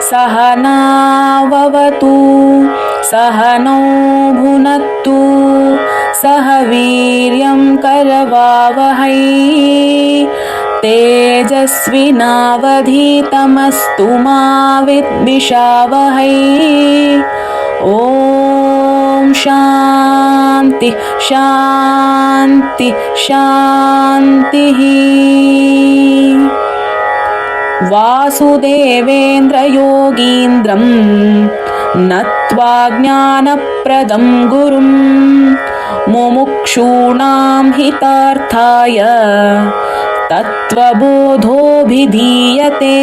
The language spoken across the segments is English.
सहनाववतु सहनौ भुनक्तु सह वीर्यं करवावहै तेजस्विनावधीतमस्तु मा विद्विषावहै। ॐ शान्ति शान्ति शान्तिः। वासुदेवेन्द्रयोगीन्द्रं नत्वा ज्ञानप्रदं गुरुं मुमुक्षूणां हितार्थाय तत्त्वबोधोऽभिधीयते।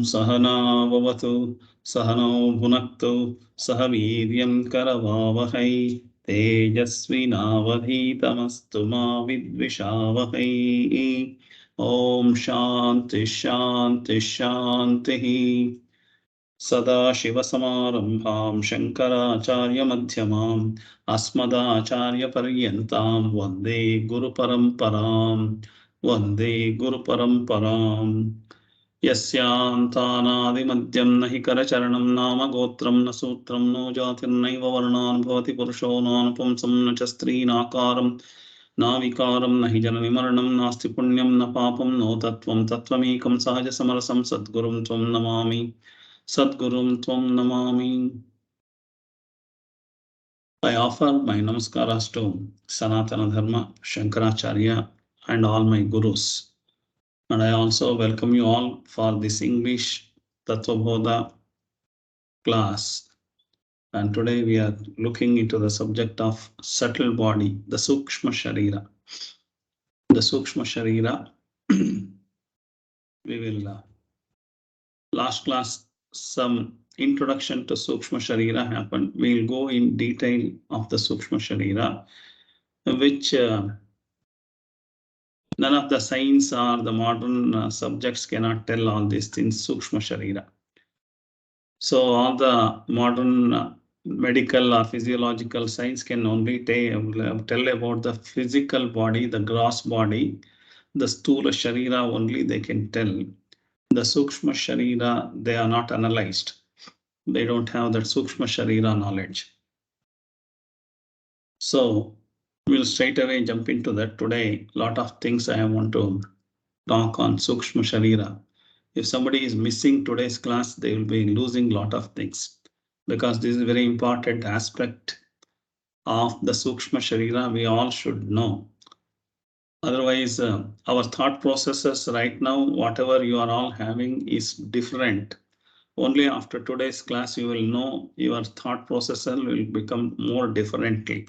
सहनाववतु सहनौ भुनक्तु सह वीर्यं करवावहै तेजस्विनावधीतमस्तु मा विद्विषावहै। ॐ शान्ति शान्ति शान्तिः। सदाशिवसमारम्भां शङ्कराचार्यमध्यमाम् अस्मदाचार्यपर्यन्तां वन्दे गुरुपरम्पराम् यस्यान्तानादिमध्यं न हि करचरणं नाम गोत्रं न सूत्रं नो जातिर्नैव वर्णान् भवति पुरुषो नानुपुंसं न च स्त्रीनाकारं नाविकारं न हि जननि मरणं नास्ति पुण्यं न पापं नो तत्त्वं तत्त्वमेकं सहजसमरसं सद्गुरुं त्वं नमामि सद्गुरुं त्वं Namami. I offer my namaskaras to Sanatana Dharma, Shankaracharya and all my gurus. And I also welcome you all for this English Tattva Bodha class. And today we are looking into the subject of subtle body, the sūkṣma śarīra. The sūkṣma śarīra, we will, last class some introduction to sūkṣma śarīra happened. We will go in detail of the sūkṣma śarīra, which none of the science or the modern subjects cannot tell all these things, sūkṣma śarīra. So all the modern medical or physiological science can only tell about the physical body, the gross body, the Sthūla śarīra only they can tell. The sūkṣma śarīra, they are not analyzed. They don't have that sūkṣma śarīra knowledge. So we'll straight away jump into that today. A lot of things I want to talk on sūkṣma śarīra. If somebody is missing today's class, they will be losing a lot of things, because this is a very important aspect of the sūkṣma śarīra we all should know. Otherwise, our thought processes right now, whatever you are all having is different. Only after today's class you will know your thought processor will become more differently.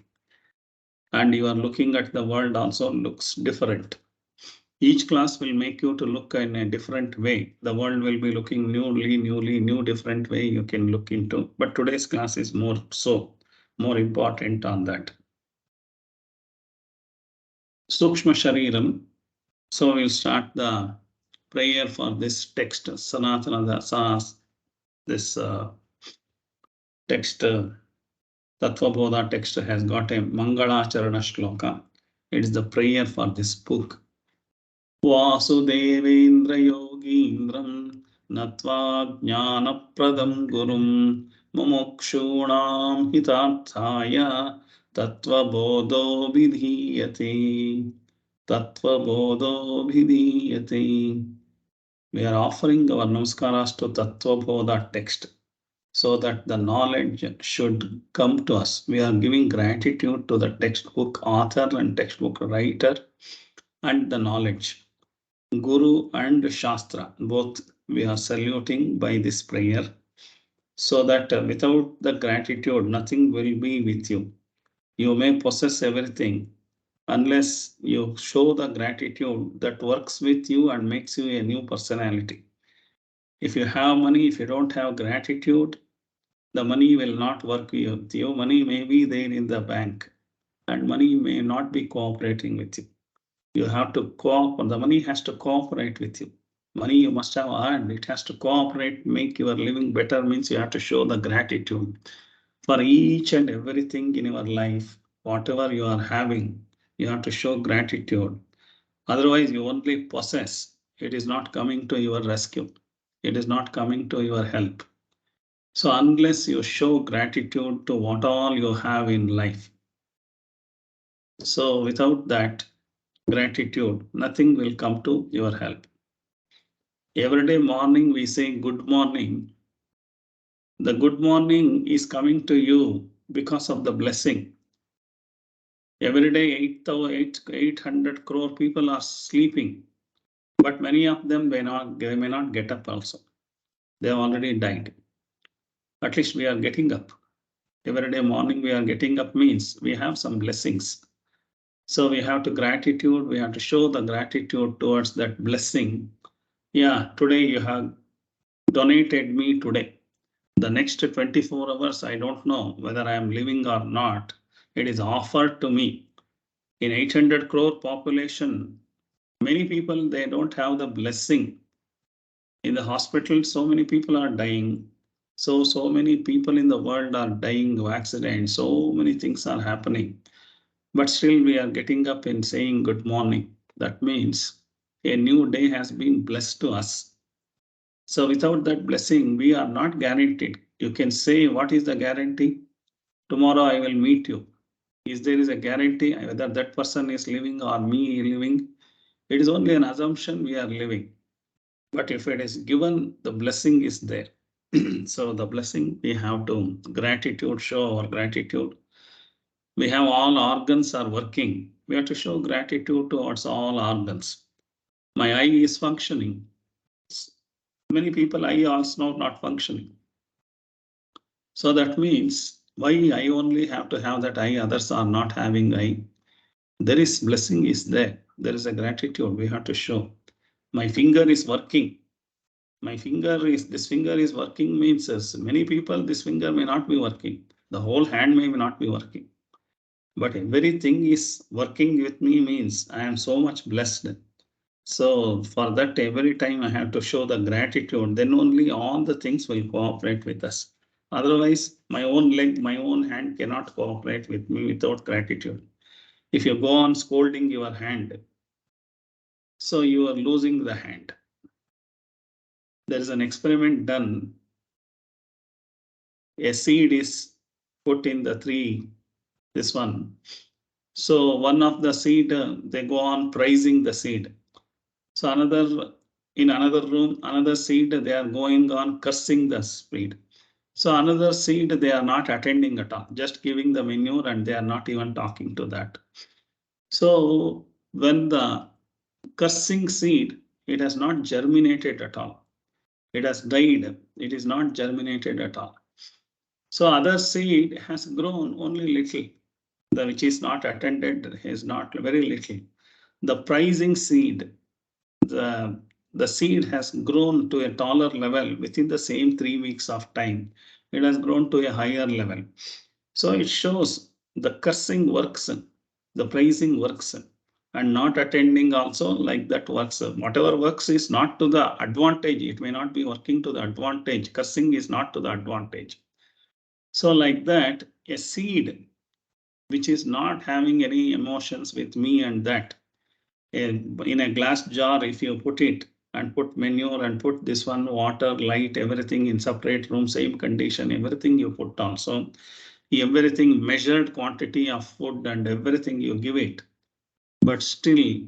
And you are looking at the world also looks different. Each class will make you to look in a different way. The world will be looking new different way you can look into. But today's class is more important on that. Sūkṣma śarīram. So we'll start the prayer for this text. Sanatana Dasas, this text Tattva Bodha text has got a Mangalacharana shloka. It is the prayer for this book. Vasudevendra yogindram natva jnanapradam gurum mumukshunam hitarthaya tattva bodho vidhiyate. Tattva bodho vidhiyate. We are offering our namaskaras to Tattva Bodha text so that the knowledge should come to us. We are giving gratitude to the textbook author and textbook writer and the knowledge. Guru and Shastra, both we are saluting by this prayer, so that without the gratitude, nothing will be with you. You may possess everything. Unless you show the gratitude that works with you and makes you a new personality. If you have money, if you don't have gratitude, the money will not work with you. Money may be there in the bank and money may not be cooperating with you. You have to cooperate. The money has to cooperate with you. Money you must have earned. It has to cooperate, make your living better. Means you have to show the gratitude for each and everything in your life. Whatever you are having, you have to show gratitude. Otherwise, you only possess. It is not coming to your rescue. It is not coming to your help. So unless you show gratitude to what all you have in life, so without that gratitude, nothing will come to your help. Every day morning we say good morning. The good morning is coming to you because of the blessing. Every day 800 crore people are sleeping, but many of them may not get up also. They have already died. At least we are getting up. Every day morning we are getting up means we have some blessings. So we have to gratitude. We have to show the gratitude towards that blessing. Yeah, today you have donated me today. The next 24 hours, I don't know whether I am living or not. It is offered to me. In 800 crore population, many people, they don't have the blessing. In the hospital, so many people are dying. So many people in the world are dying of accidents. So many things are happening. But still we are getting up and saying good morning. That means a new day has been blessed to us. So without that blessing, we are not guaranteed. You can say, what is the guarantee? Tomorrow I will meet you. Is there is a guarantee whether that person is living or me living? It is only an assumption we are living. But if it is given, the blessing is there. So the blessing, we have to gratitude, show our gratitude. We have all organs are working. We have to show gratitude towards all organs. My eye is functioning. Many people, eye also not functioning. So that means why I only have to have that eye, others are not having eye. There is blessing is there. There is a gratitude we have to show. My finger is working. This finger is working means many people, this finger may not be working. The whole hand may not be working. But everything is working with me means I am so much blessed. So for that, every time I have to show the gratitude, then only all the things will cooperate with us. Otherwise, my own leg, my own hand cannot cooperate with me without gratitude. If you go on scolding your hand, so you are losing the hand. There is an experiment done. A seed is put in the tree, this one. So one of the seed, they go on praising the seed. So in another room, another seed, they are going on cursing the seed. So another seed, they are not attending at all, just giving the manure and they are not even talking to that. So when the cursing seed, it has not germinated at all. It has died. It is not germinated at all. So other seed has grown only little. The which is not attended is not very little. The praising seed, the seed has grown to a taller level within the same 3 weeks of time. It has grown to a higher level. So it shows the cursing works, the praising works, and not attending also like that works. Whatever works is not to the advantage. It may not be working to the advantage. Cursing is not to the advantage. So like that, a seed which is not having any emotions with me and that. In a glass jar, if you put it and put manure and put this one, water, light, everything in separate room, same condition, everything you put also, everything measured quantity of food and everything you give it, but still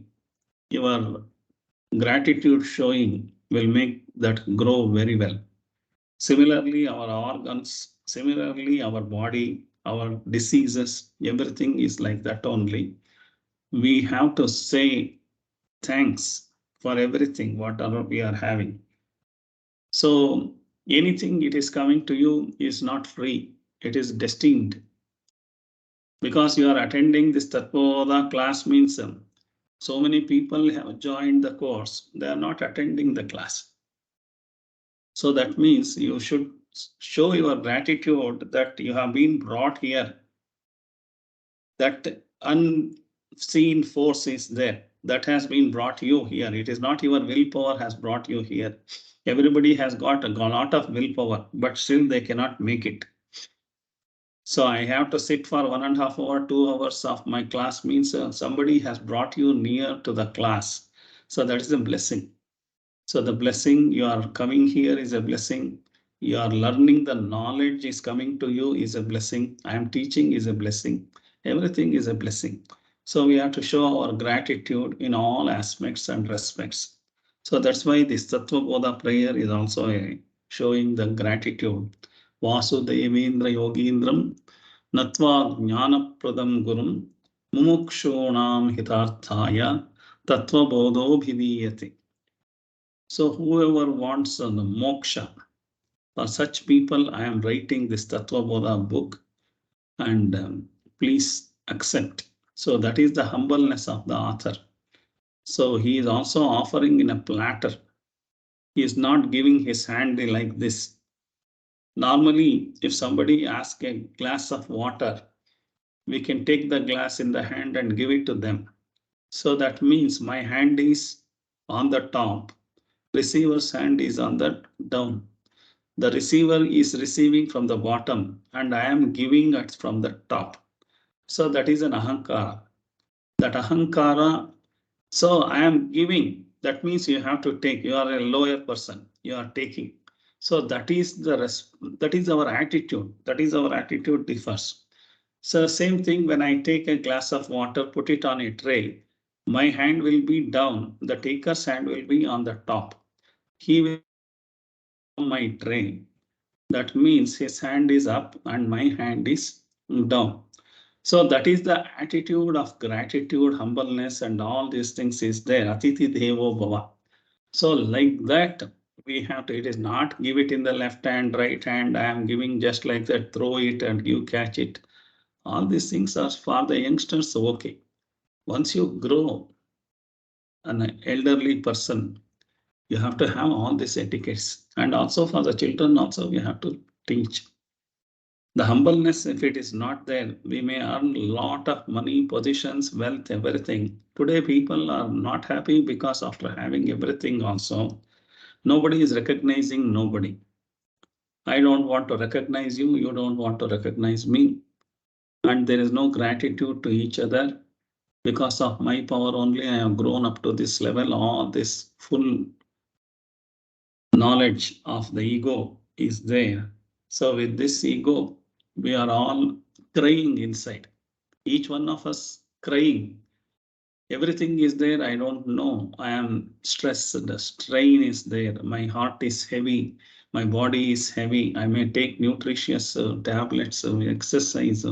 your gratitude showing will make that grow very well. Similarly, our organs, similarly, our body, our diseases, everything is like that only. We have to say thanks for everything, whatever we are having. So anything it is coming to you is not free, it is destined. Because you are attending this Tattva Bodha class means so many people have joined the course, they are not attending the class. So that means you should show your gratitude that you have been brought here. That unseen force is there that has been brought you here. It is not your willpower has brought you here. Everybody has got a lot of willpower, but still they cannot make it. So I have to sit for 1.5 hours, 2 hours of my class means somebody has brought you near to the class. So that is a blessing. So the blessing you are coming here is a blessing. You are learning the knowledge is coming to you is a blessing. I am teaching is a blessing. Everything is a blessing. So we have to show our gratitude in all aspects and respects. So that's why this Tattva Bodha prayer is also showing the gratitude. Vasudevendra Yogindram Natva Jnana Pradam Gurum Mumukshonam Hitarthaya Tattva Bodho Bhidiyate. So whoever wants the moksha, for such people, I am writing this Tattva Bodha book, and please accept. So that is the humbleness of the author. So he is also offering in a platter. He is not giving his hand like this. Normally, if somebody asks a glass of water, we can take the glass in the hand and give it to them. So that means my hand is on the top. Receiver's hand is on the down. The receiver is receiving from the bottom and I am giving it from the top. So that is an ahankara. That ahankara, so I am giving, that means you have to take, you are a lower person, you are taking. So that is our attitude. That is our attitude differs. So same thing when I take a glass of water, put it on a tray, my hand will be down, the taker's hand will be on the top. He will my tray. That means his hand is up and my hand is down. So that is the attitude of gratitude, humbleness, and all these things is there. Atithi Devo Bhava. So like that, we have to, it is not give it in the left hand, right hand. I am giving just like that, throw it and you catch it. All these things are for the youngsters, okay. Once you grow, an elderly person, you have to have all these etiquettes. And also for the children also, we have to teach. The humbleness, if it is not there, we may earn a lot of money, positions, wealth, everything. Today, people are not happy because after having everything also, nobody is recognizing nobody. I don't want to recognize you, you don't want to recognize me. And there is no gratitude to each other. Because of my power only, I have grown up to this level. All this full knowledge of the ego is there. So with this ego, we are all crying inside. Each one of us crying. Everything is there. I don't know. I am stressed. The strain is there. My heart is heavy. My body is heavy. I may take nutritious tablets, exercise,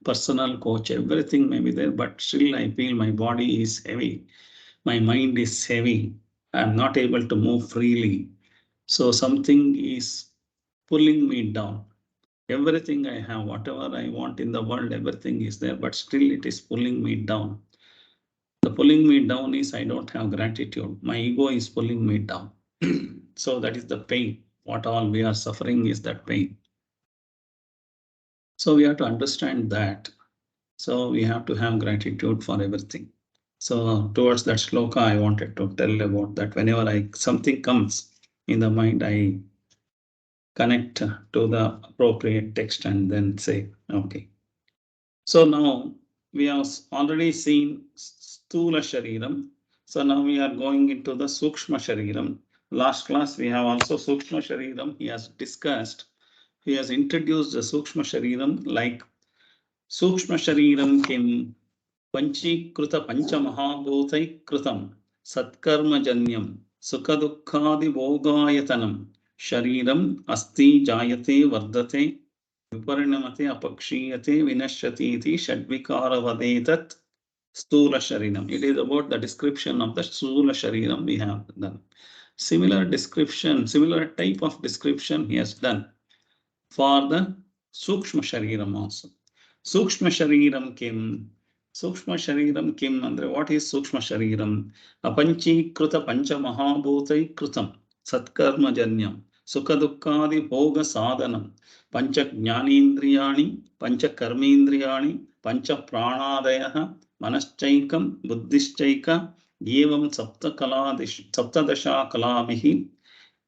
personal coach, everything may be there, but still I feel my body is heavy. My mind is heavy. I'm not able to move freely. So something is pulling me down. Everything I have, whatever I want in the world, everything is there, but still it is pulling me down. The pulling me down is I don't have gratitude. My ego is pulling me down. So that is the pain. What all we are suffering is that pain. So we have to understand that. So we have to have gratitude for everything. So towards that shloka, I wanted to tell about that. Whenever something comes in the mind, I connect to the appropriate text and then say, okay, So now we have already seen Sthūla Shariram. So now we are going into the sūkṣma Shariram. Last class we have also sūkṣma Shariram. He has discussed, he has introduced the sūkṣma Shariram like sūkṣma Shariram kim panchikruta pancamahabhutai kritam satkarma janyam sukhadukkadi bhogayatanam shariram asti jayate vardate viparinamate apakshiyate vinashyati iti षड्विकार vadetat Sthūla Shariram. It is about the description of the Sthūla Shariram we have done. Similar description, similar type of description he has done for the sūkṣma Shariram also. Sūkṣma Shariram kim? Sūkṣma Shariram kim? Andre, what is sūkṣma Shariram? Apanchikruta pancha mahabhutai kritam satkarma janyam sukhadukkadi bhoga sadhanam pancha jnanendriyani pancha karmendriyani pancha pranadayah manaschaikam buddhischaica evam saptadasha kalabhihi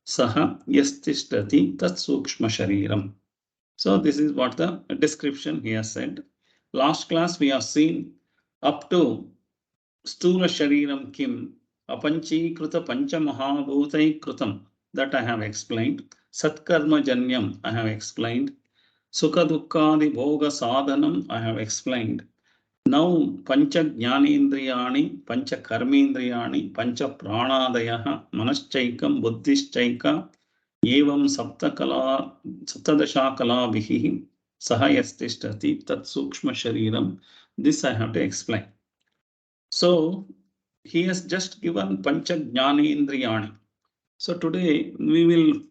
saha yastiṣṭati tat sūkṣma Shariram. So this is what the description he has said. Last class we have seen up to Sthūla Shariram kim apanchikruta pancha mahabhutai kritam, that I have explained. Satkarma janyam I have explained. Sukha dukkadi bhoga sadhanam I have explained. Now pancha jnanendriyani, pancha karmendriyani, pancha pranadayah, manaschaikam, buddhischaica, evam saptadasha kalabhihi saha yastiṣṭati tat sūkṣma Shariram. This I have to explain. So he has just given pancha jnanendriyani. So today we will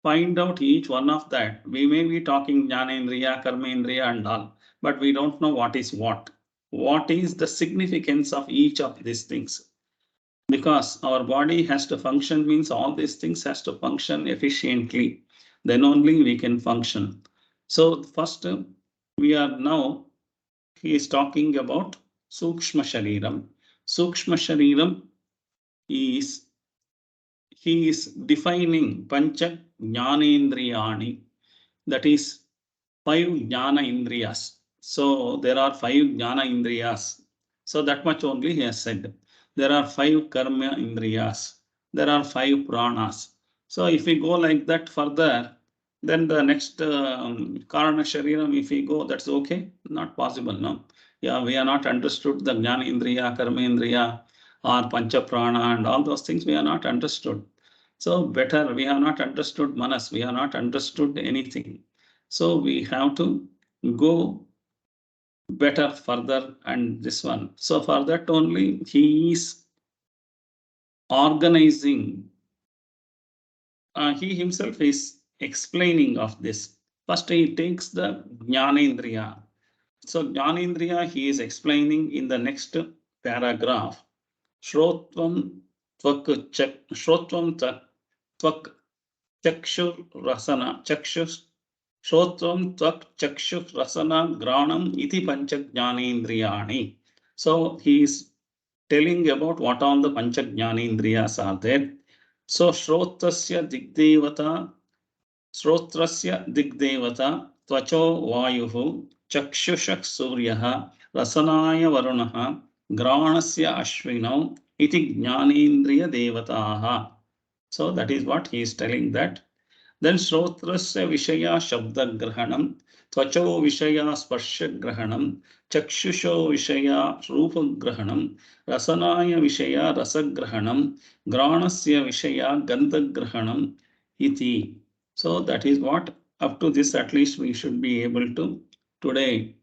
find out each one of that. We may be talking jnanendriya, karmendriya and all, but we don't know what is what. What is the significance of each of these things? Because our body has to function means all these things has to function efficiently. Then only we can function. So first we are now, he is talking about sūkṣma Shariram. Sūkṣma Shariram is, he is defining pancha jnanendriyani, that is 5 jnana indriyas. So there are 5 jnana indriyas. So that much only he has said. There are 5 karma indriyas. There are 5 pranas. So if we go like that further, then the next kāraṇa Shariram, if we go, that's okay. Not possible, no. Yeah, we are not understood the jnana indriya, karma indriya, or pancha prana and all those things we are not understood. So better, we have not understood manas, we have not understood anything. So we have to go better further and this one. So for that only he is organizing. He himself is explaining of this. First he takes the jnanendriya. So jnanendriya he is explaining in the next paragraph. Shrotvam tvak chakshur rasana chakshus Shrotvam tvak chakshur rasana granam iti pancha jnanendriyani. So he is telling about what all the pancha jnanendriyas are there. So shrotasya digdevata tvacho vayuhu chakshusha suryah rasanaya varunaha granasya ashvinau iti jnanendriya devataha. So that is what he is telling that. Then Shrotrasya Vishaya Shabda Grahanam, Tvacho Vishaya Sparsha Grahanam, Chakshusho Vishaya Rupa Grahanam, Rasanaya Vishaya Rasa Grahanam, Granasya Vishaya Gandha Grahanam, Iti. So that is what, up to this at least we should be able to today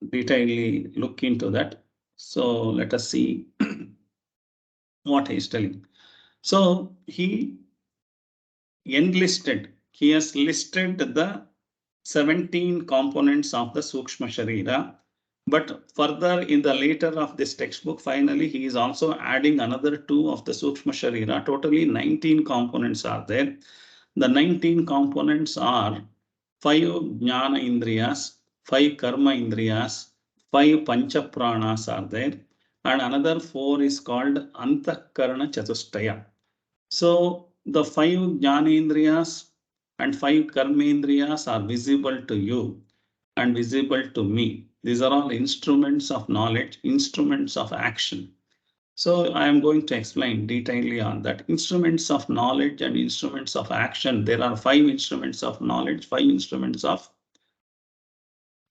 detailedly look into that. So let us see what he is telling. So he enlisted, he has listed the 17 components of the sūkṣma Sharīra, but further in the later of this textbook, finally he is also adding another 2 of the sūkṣma Sharīra. Totally 19 components are there. The 19 components are 5 jnana indriyas, 5 karma indriyas, 5 pancha pranas are there, and another 4 is called antahkarana chatushtaya. So the 5 jnanendriyas and 5 karmendriyas are visible to you and visible to me. These are all instruments of knowledge, instruments of action. So I am going to explain detailedly on that. Instruments of knowledge and instruments of action. There are 5 instruments of knowledge, 5 instruments of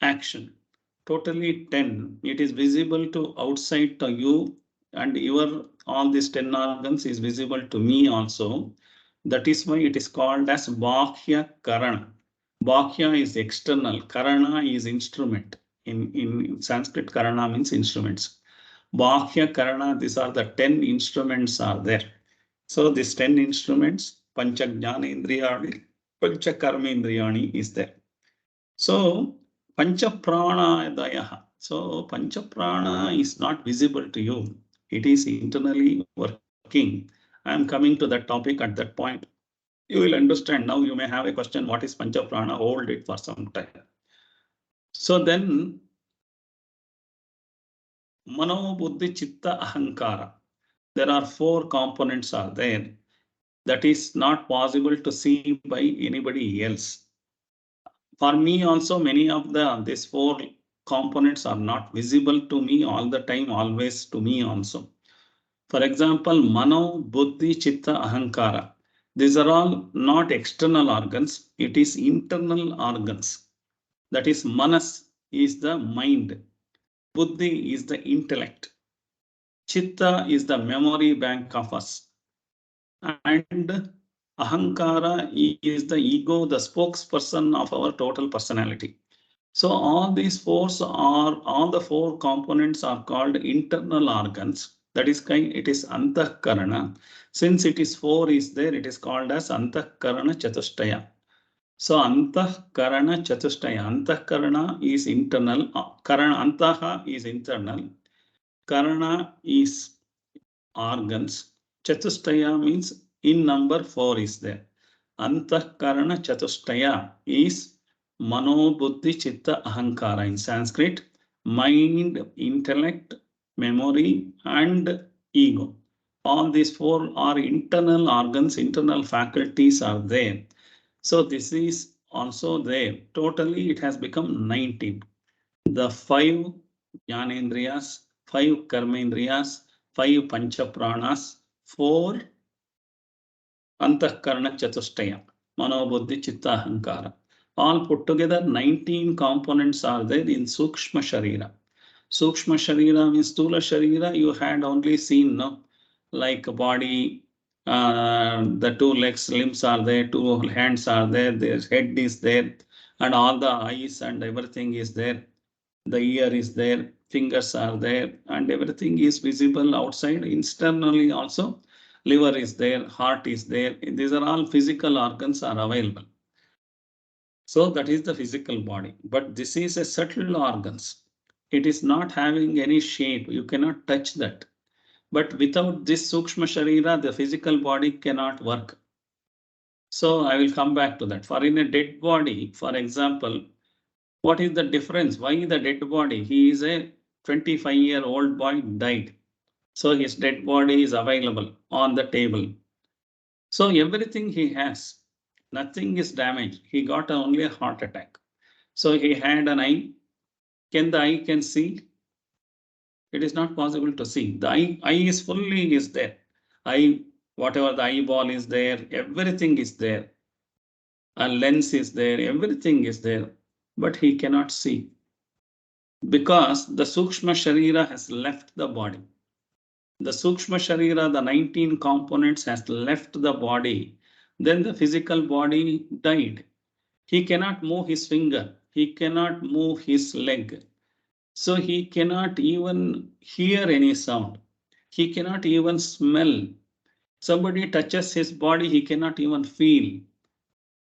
action. Totally 10. It is visible to outside to you, and your all these 10 organs is visible to me also. That is why it is called as Bhākya Karana. Bhākya is external, Karana is instrument. In Sanskrit, Karana means instruments. Bhākya Karana, these are the 10 instruments are there. So these 10 instruments, pañcakōśātītaḥ, pañcakarmendriyani is there. So pañcaprāṇādayaḥ. So panchaprana is not visible to you. It is internally working. I am coming to that topic at that point. You will understand. Now you may have a question, what is panchaprana? Hold it for some time. So then, mano, buddhi, chitta, ahankara. There are 4 components are there. That is not possible to see by anybody else. For me also, many of these 4 components are not visible to me all the time, always to me also. For example, mano, buddhi, chitta, ahankara. These are all not external organs. It is internal organs. That is, manas is the mind. Buddhi is the intellect. Chitta is the memory bank of us. And ahankara is the ego, the spokesperson of our total personality. So all these 4 all the 4 components are called internal organs. That is kind, it is antahkarana. Since it is 4 is there, it is called as antahkarana chatushtaya. So antahkarana chatushtaya. Antahkarana is internal. Antaha is internal. Karana is organs. Chatushtaya means in number 4 is there. Antahkarana chatushtaya is mano, buddhi, chitta, ahankara. In Sanskrit, mind, intellect, memory, and ego. All these 4 are internal organs, internal faculties are there. So this is also there. Totally, it has become 19. The 5 jnanendriyas, 5 karmendriyas, 5 panchapranas, 4 antahkarana chatushtaya, mano, buddhi, chitta, ahankara. All put together, 19 components are there in sūkṣma śarīra. Sūkṣma śarīra means Sthūla śarīra, you had only seen, no? Like a body, the 2 legs, limbs are there, 2 hands are there, their head is there, and all the eyes and everything is there. The ear is there, fingers are there, and everything is visible outside. Internally also, liver is there, heart is there. These are all physical organs are available. So that is the physical body. But this is a subtle organs. It is not having any shape. You cannot touch that. But without this sūkṣma śarīra, the physical body cannot work. So I will come back to that. For in a dead body, for example, what is the difference? Why the dead body? He is a 25-year-old boy died. So his dead body is available on the table. So everything he has, nothing is damaged. He got only a heart attack. So he had an eye. Can the eye can see? It is not possible to see. The eye is fully is there. Eye, whatever the eyeball is there, everything is there. A lens is there, everything is there. But he cannot see. Because the sūkṣma śarīra has left the body. The sūkṣma śarīra, the 19 components has left the body. Then the physical body died. He cannot move his finger. He cannot move his leg. So he cannot even hear any sound. He cannot even smell. Somebody touches his body, he cannot even feel.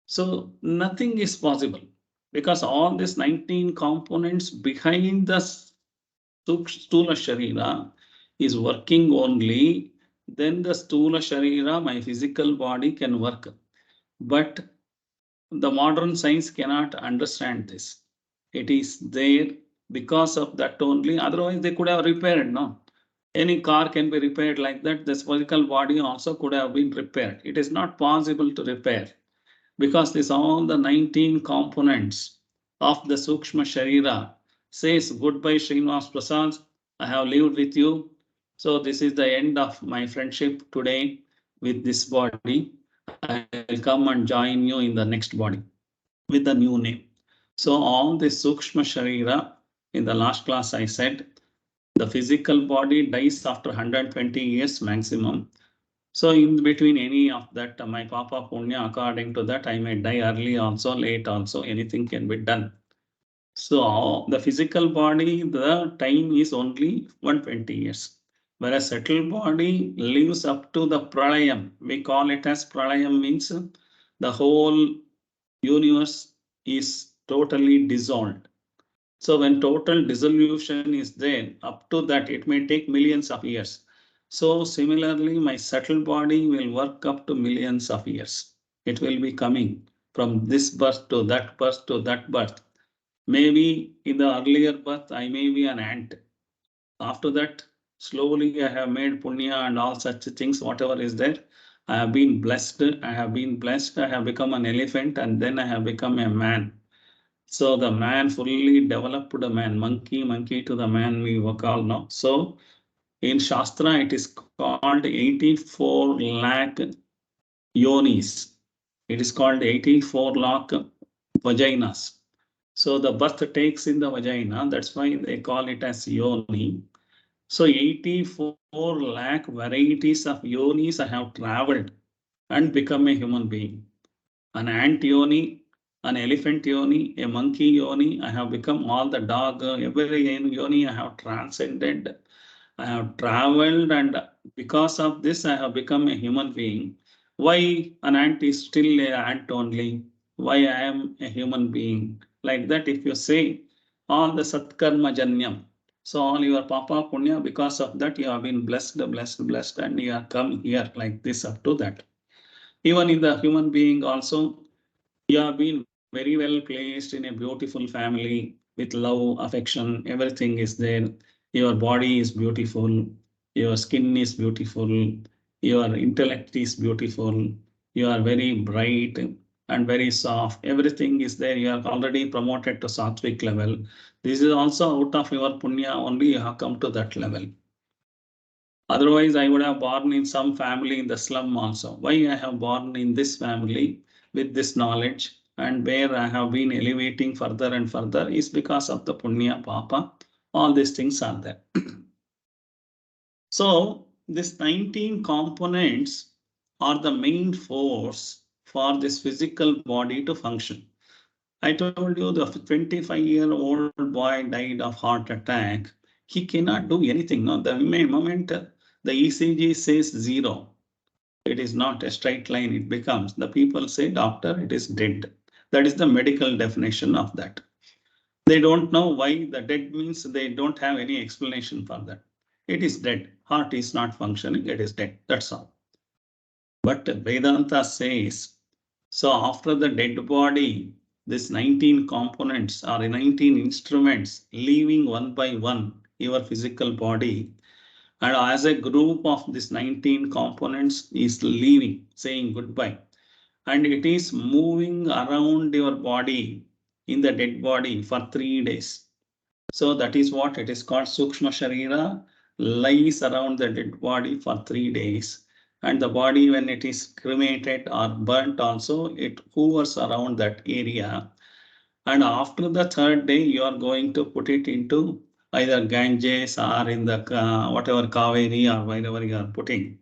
So nothing is possible because all these 19 components behind the Sthūla śarīra is working only. Then the Sthūla śarīra, my physical body, can work. But the modern science cannot understand this. It is there because of that only. Otherwise, they could have repaired, no? Any car can be repaired like that. This physical body also could have been repaired. It is not possible to repair because this all the 19 components of the sūkṣma śarīra says goodbye Srinivasa Prasad, I have lived with you. So this is the end of my friendship today with this body. I will come and join you in the next body with the new name. So all the sūkṣma śarīra, in the last class I said, the physical body dies after 120 years maximum. So in between any of that, my papa punya, according to that, I may die early also, late also, anything can be done. So the physical body, the time is only 120 years. Whereas settled body lives up to the trayaṁ. We call it as trayaṁ, means the whole universe is totally dissolved. So when total dissolution is there, up to that, it may take millions of years. So similarly, my subtle body will work up to millions of years. It will be coming from this birth to that birth to that birth. Maybe in the earlier birth, I may be an ant. After that, slowly I have made punya and all such things, whatever is there. I have been blessed. I have become an elephant, and then I have become a man. So the man fully developed a man, monkey to the man we call now. So in Shastra, it is called 84 lakh yonis. It is called 84 lakh vaginas. So the birth takes in the vagina. That's why they call it as yoni. So 84 lakh varieties of yonis I have traveled and become a human being. An ant yoni, an elephant yoni, a monkey yoni. I have become all the dog, every yoni I have transcended. I have traveled, and because of this, I have become a human being. Why an ant is still an ant only? Why I am a human being? Like that, if you say all the satkarma janyam, so all your papa punya, because of that, you have been blessed, and you have come here like this up to that. Even in the human being also, you have been very well placed in a beautiful family with love, affection, everything is there. Your body is beautiful, your skin is beautiful, your intellect is beautiful, you are very bright and very soft. Everything is there. You are already promoted to sattvic level. This is also out of your punya only you have come to that level. Otherwise, I would have born in some family in the slum also. Why I have born in this family with this knowledge, and where I have been elevating further and further is because of the punya papa. All these things are there. So these 19 components are the main force for this physical body to function. I told you the 25-year-old boy died of heart attack. He cannot do anything. No, the moment the ECG says 0, it is not a straight line. It becomes, the people say, doctor, it is dead. That is the medical definition of that. They don't know why the dead means. They don't have any explanation for that. It is dead. Heart is not functioning. It is dead. That's all. But Vedanta says, so after the dead body, these 19 components or 19 instruments leaving one by one your physical body, and as a group of these 19 components is leaving, saying goodbye, and it is moving around your body in the dead body for 3 days. So that is what it is called. Sūkṣma śarīra lies around the dead body for 3 days. And the body, when it is cremated or burnt also, it hovers around that area. And after the 3rd day, you are going to put it into either Ganges or in the whatever Kaveri or wherever you are putting.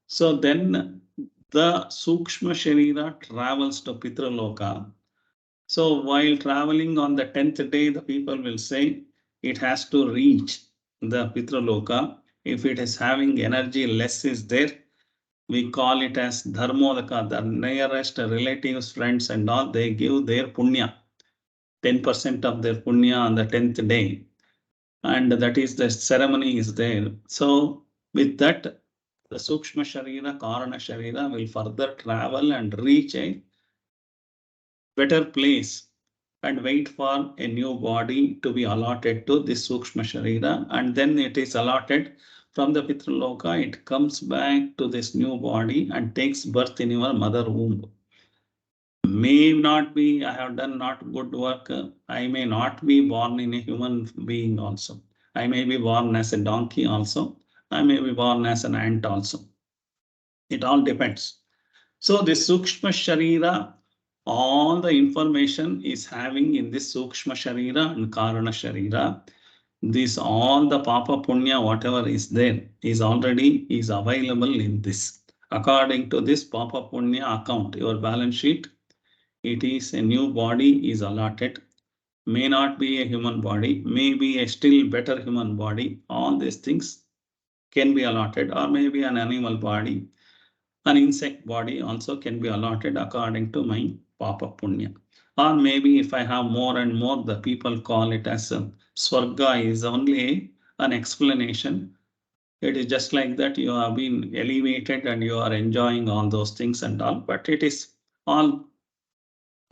So then the sūkṣma śarīra travels to Pitraloka. So while traveling on the 10th day, the people will say it has to reach the Pitraloka. If it is having energy less is there, we call it as dharmodaka. The nearest relatives, friends and all, they give their punya, 10% of their punya on the 10th day. And that is the ceremony is there. So with that, the sūkṣma śarīra, kāraṇa śarīra will further travel and reach a better place and wait for a new body to be allotted to this sūkṣma śarīra, and then it is allotted from the Pitraloka. It comes back to this new body and takes birth in your mother womb. May not be, I have done not good work. I may not be born in a human being also. I may be born as a donkey also. I may be born as an ant also. It all depends. So this sūkṣma śarīra, all the information is having in this sūkṣma śarīra and kāraṇa śarīra. This all the papa punya, whatever is there, is already is available in this. According to this papa punya account, your balance sheet, it is a new body is allotted. May not be a human body, may be a still better human body. All these things can be allotted, or maybe an animal body. An insect body also can be allotted according to my papa punya. Or maybe if I have more and more, the people call it as a swarga is only an explanation. It is just like that you have been elevated and you are enjoying all those things and all, but it is all,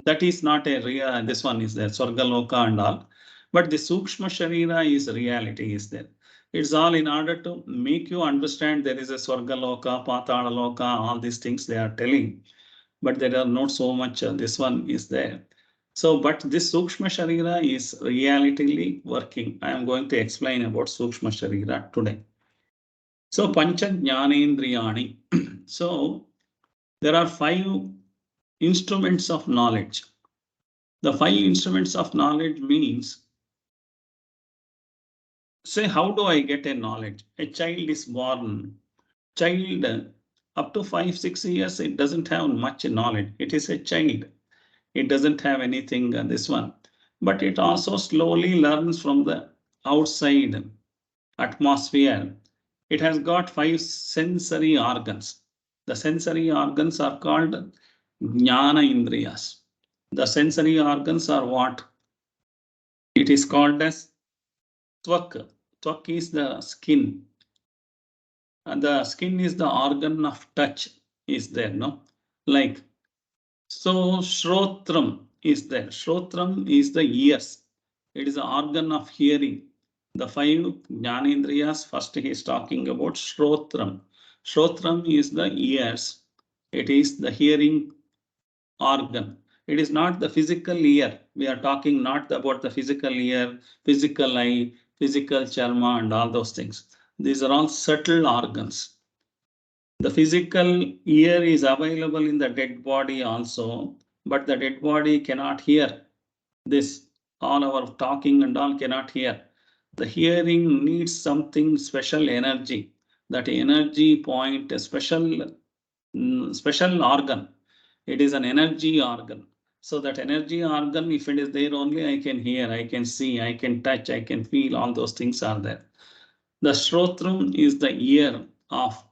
that is not a real, this one is there, swargaloka and all. But the sūkṣma śarīra is reality is there. It's all in order to make you understand there is a swargaloka, patala-loka, all these things they are telling. But there are not so much, this one is there. So, but this sūkṣma śarīra is realitily working. I am going to explain about sūkṣma śarīra today. So, pancha jnanendriyani. So, there are 5 instruments of knowledge. The 5 instruments of knowledge means, say, how do I get a knowledge? A child is born. Child up to 5-6 years, it doesn't have much knowledge. It is a child. It doesn't have anything, this one. But it also slowly learns from the outside atmosphere. It has got 5 sensory organs. The sensory organs are called jnana indriyas. The sensory organs are what? It is called as tvak. Tvak is the skin. And the skin is the organ of touch is there, no? Like, so shrotram is there. Shrotram is the ears. It is the organ of hearing. The 5 jnanendriyas, first he is talking about shrotram. Shrotram is the ears. It is the hearing organ. It is not the physical ear. We are talking not about the physical ear, physical eye, physical charma and all those things. These are all subtle organs. The physical ear is available in the dead body also, but the dead body cannot hear this. All our talking and all cannot hear. The hearing needs something special energy. That energy point, a special organ. It is an energy organ. So that energy organ, if it is there only, I can hear, I can see, I can touch, I can feel, all those things are there. The shrotram is the ear of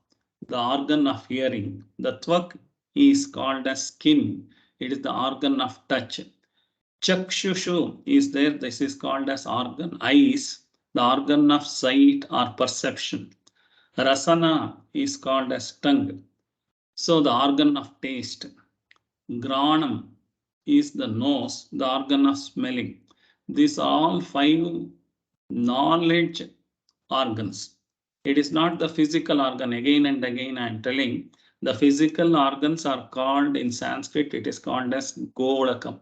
the organ of hearing. The tvak is called as skin. It is the organ of touch. Chakshushu is there. This is called as organ. Eyes, the organ of sight or perception. Rasana is called as tongue. So the organ of taste. Granam is the nose, the organ of smelling. These are all 5 knowledge organs. It is not the physical organ. Again and again I am telling, the physical organs are called in Sanskrit, it is called as Godakam.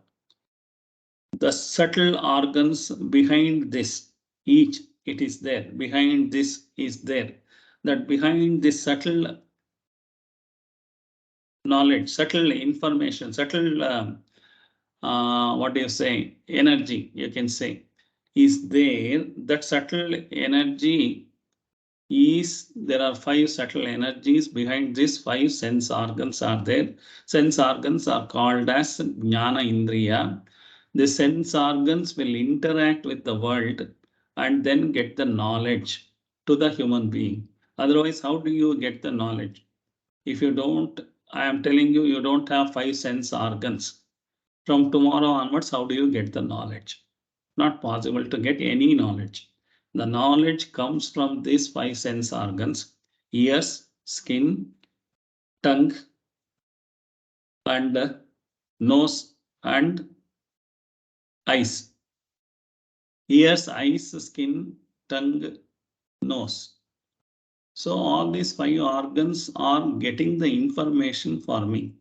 The subtle organs behind this, each it is there, behind this is there. That behind this subtle knowledge, subtle information, subtle what do you say, energy, you can say, is there. That subtle energy is, there are 5 subtle energies behind this. 5 sense organs are there. Sense organs are called as jnana indriya. The sense organs will interact with the world and then get the knowledge to the human being. Otherwise, how do you get the knowledge? If you don't, I am telling you, you don't have 5 sense organs. From tomorrow onwards, how do you get the knowledge? Not possible to get any knowledge. The knowledge comes from these 5 sense organs: ears, skin, tongue, and nose and eyes. Ears, eyes, skin, tongue, nose. So all these 5 organs are getting the information for me.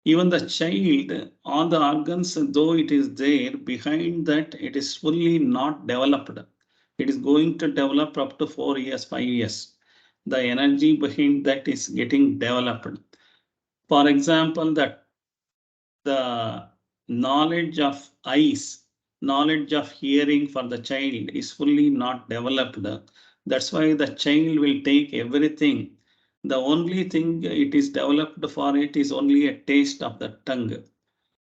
Even the child, all the organs, though it is there, behind that it is fully not developed. It is going to develop up to 4 years, 5 years. The energy behind that is getting developed. For example, the knowledge of eyes, knowledge of hearing for the child is fully not developed. That's why the child will take everything. The only thing it is developed for it is only a taste of the tongue.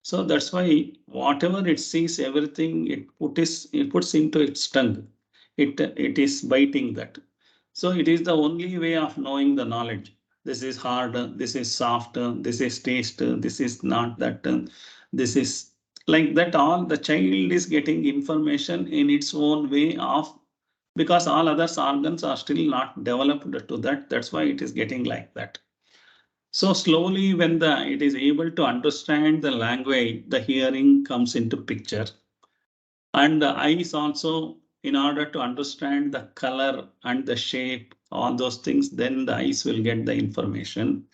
So that's why whatever it sees, everything it puts into its tongue. It is biting that. So it is the only way of knowing the knowledge. This is hard, this is soft, this is taste, this is not that, this is like that. All the child is getting information in its own way of, because all other organs are still not developed to that. That's why it is getting like that. So slowly, when it is able to understand the language, the hearing comes into picture. And the eyes also, in order to understand the color and the shape, all those things, then the eyes will get the information.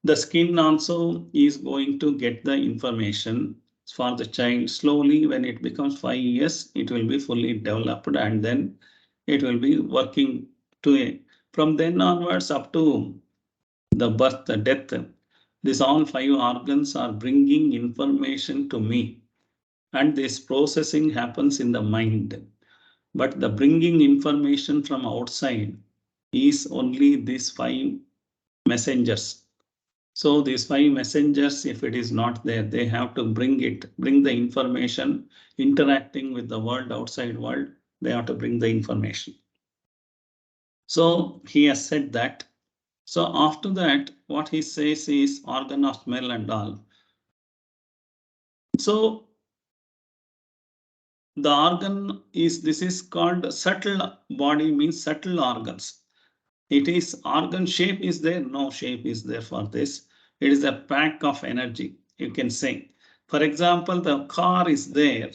The skin also is going to get the information for the child. Slowly, when it becomes 5 years, it will be fully developed, and then it will be working from then onwards up to the birth, the death. These all 5 organs are bringing information to me, and this processing happens in the mind. But the bringing information from outside is only these 5 messengers. So these 5 messengers, if it is not there, they have to bring the information, interacting with the world, outside world, they have to bring the information. So he has said that. So after that, what he says is organ of smell and all. So the organ this is called subtle body, means subtle organs. It is organ shape is there, no shape is there for this. It is a pack of energy, you can say. For example, the car is there.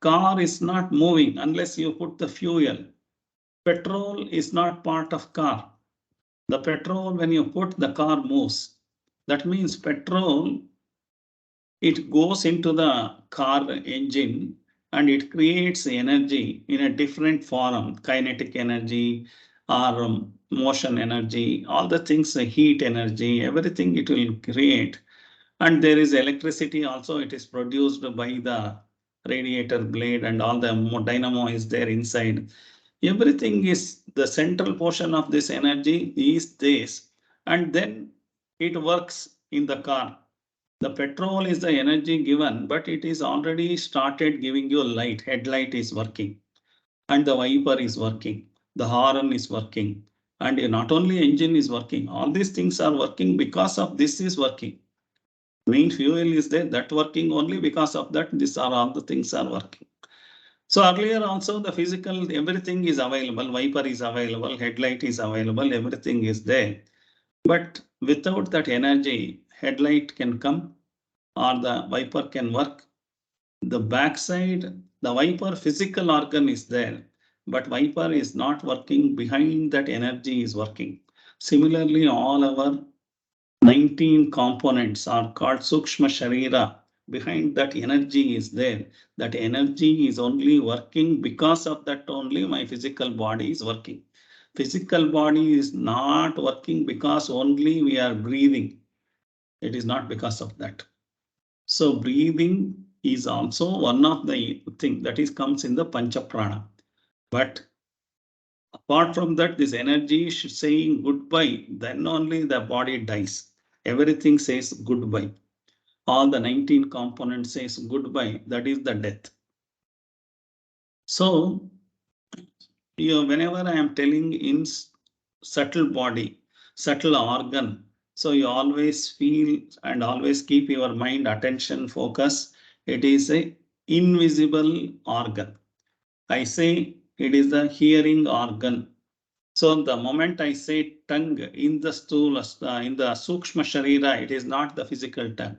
Car is not moving unless you put the fuel. Petrol is not part of car. The petrol, when you put, the car moves. That means petrol, it goes into the car engine and it creates energy in a different form, kinetic energy or motion energy, all the things, heat energy, everything it will create. And there is electricity also, it is produced by the radiator blade, and all the dynamo is there inside. Everything is the central portion of this energy is this, and then it works in the car. The petrol is the energy given, but it is already started giving you light. Headlight is working, and the wiper is working, the horn is working, and not only engine is working. All these things are working because of this is working. Main fuel is there, that working only because of that. These are all the things are working. So earlier also the physical, everything is available, wiper is available, headlight is available, everything is there. But without that energy, headlight can come or the wiper can work. The backside, the wiper physical organ is there, but wiper is not working. Behind that energy is working. Similarly, all our 19 components are called sūkṣma śarīra. Behind that energy is there. That energy is only working because of that only my physical body is working. Physical body is not working because only we are breathing. It is not because of that. So breathing is also one of the thing that is comes in the pancha prana. But apart from that, this energy is saying goodbye, then only the body dies. Everything says goodbye. All the 19 components says goodbye, that is the death. So whenever I am telling in subtle body, subtle organ, so you always feel and always keep your mind attention focus. It is a invisible organ. I say it is the hearing organ. So the moment I say tongue in the Sthūla, in the sūkṣma śarīra, it is not the physical tongue.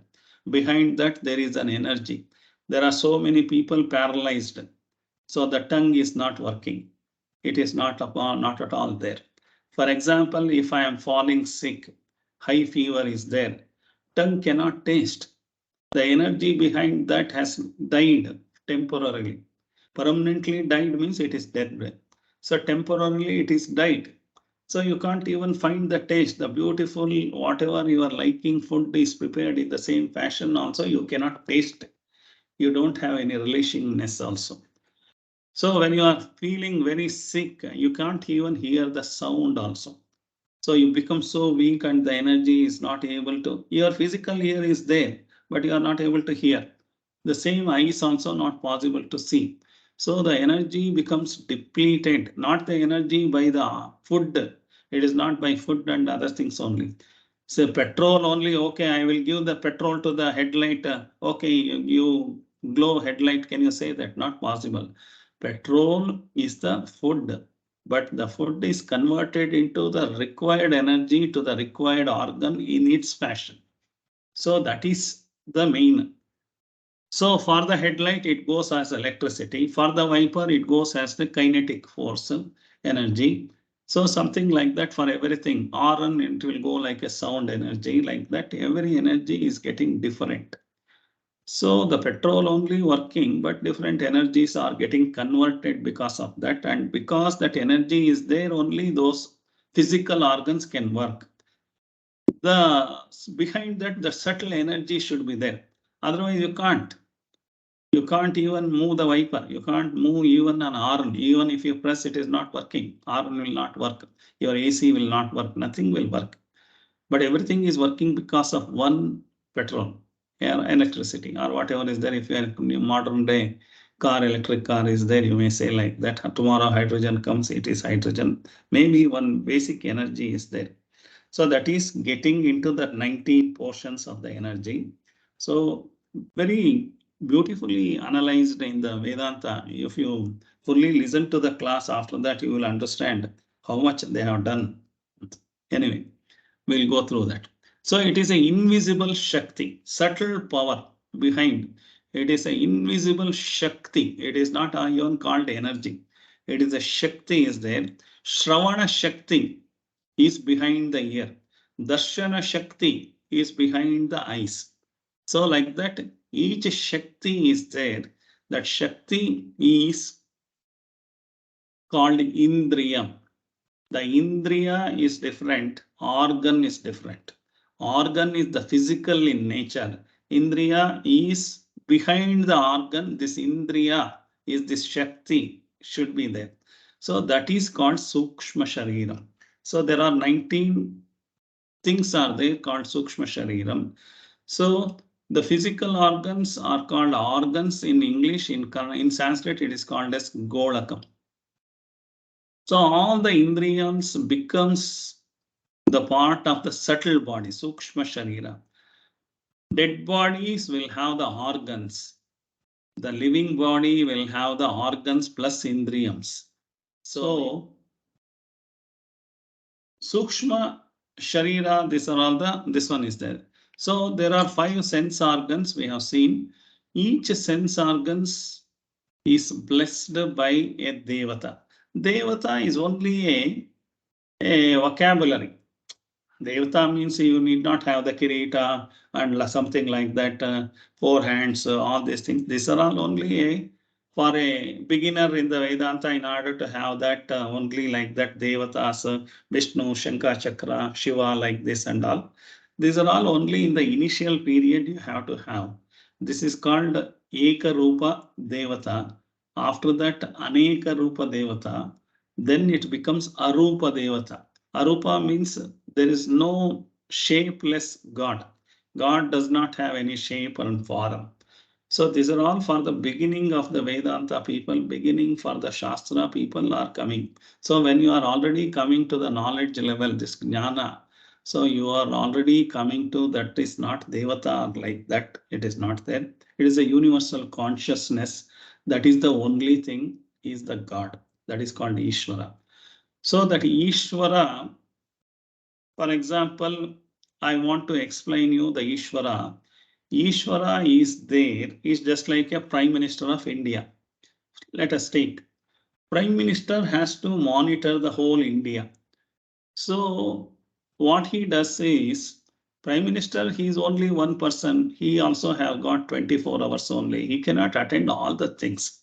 Behind that there is an energy. There are so many people paralyzed. So the tongue is not working. It is not at all there. For example, if I am falling sick, high fever is there. tongue cannot taste. The energy behind that has died temporarily. Permanently died means it is dead. So temporarily it is died. So you can't even find the taste. The beautiful, whatever you are liking food is prepared in the same fashion also, you cannot taste. You don't have any relationship also. So when you are feeling very sick, you can't even hear the sound also. So you become so weak and the energy is not able to, your physical ear is there, but you are not able to hear. The same eye is also not possible to see. So the energy becomes depleted, not the energy by the food. It is not by food and other things only. So petrol only, okay, I will give the petrol to the headlight. Okay, you glow headlight, can you say that? Not possible. Petrol is the food, but the food is converted into the required energy to the required organ in its fashion. So that is the main. So for the headlight, it goes as electricity. For the wiper, it goes as the kinetic force, energy. So something like that for everything. Horn, it will go like a sound energy, like that. Every energy is getting different. So the petrol only working, but different energies are getting converted because of that. And because that energy is there, only those physical organs can work. The behind that, the subtle energy should be there. Otherwise, you can't. You can't even move the wiper. You can't move even an horn. Even if you press, it is not working. Horn will not work. Your AC will not work. Nothing will work. But everything is working because of one petrol, electricity, or whatever is there. If you are in modern day car, electric car is there, you may say like that. Tomorrow hydrogen comes, it is hydrogen. Maybe one basic energy is there. So that is getting into the 19 portions of the energy. So very beautifully analyzed in the Vedanta. If you fully listen to the class after that, you will understand how much they have done. Anyway, we'll go through that. So it is an invisible Shakti, subtle power behind. It is an invisible Shakti. It is not even called energy. It is a Shakti is there. Shravana Shakti is behind the ear. Darshana Shakti is behind the eyes. So like that, each Shakti is there. That Shakti is called Indriyam. The Indriya is different, organ is different. Organ is the physical in nature. Indriya is behind the organ. This Indriya is this Shakti should be there. So that is called sūkṣma śarīra. So there are 19 things are there called sūkṣma śarīram. So the physical organs are called organs in English. In Sanskrit, it is called as golakam. So all the indriyams becomes the part of the subtle body, sūkṣma śarīra. Dead bodies will have the organs. The living body will have the organs plus indriyams. So sūkṣma śarīra, this one is there. So there are 5 sense organs we have seen. Each sense organs is blessed by a devata. Devata is only a vocabulary. Devata means you need not have the kirita and something like that, 4 hands, all these things. These are all only for a beginner in the Vedanta. In order to have that, only like that Devatas, Vishnu, Shankha Chakra, Shiva, like this and all. These are all only in the initial period you have to have. This is called Eka Rupa Devata. After that, Aneka Rupa Devata. Then it becomes Arupa Devata. Arupa means there is no shapeless God. God does not have any shape and form. So these are all for the beginning of the Vedanta people, beginning for the Shastra people are coming. So when you are already coming to the knowledge level, this jnana, so you are already coming to that is not Devata like that. It is not there. It is a universal consciousness. That is the only thing is the God. That is called Ishvara. So that Ishvara, for example, I want to explain you the Ishvara. Ishvara is there, is just like a Prime Minister of India. Let us take. Prime Minister has to monitor the whole India. So what he does is, Prime Minister, he is only one person. He also have got 24 hours only. He cannot attend all the things.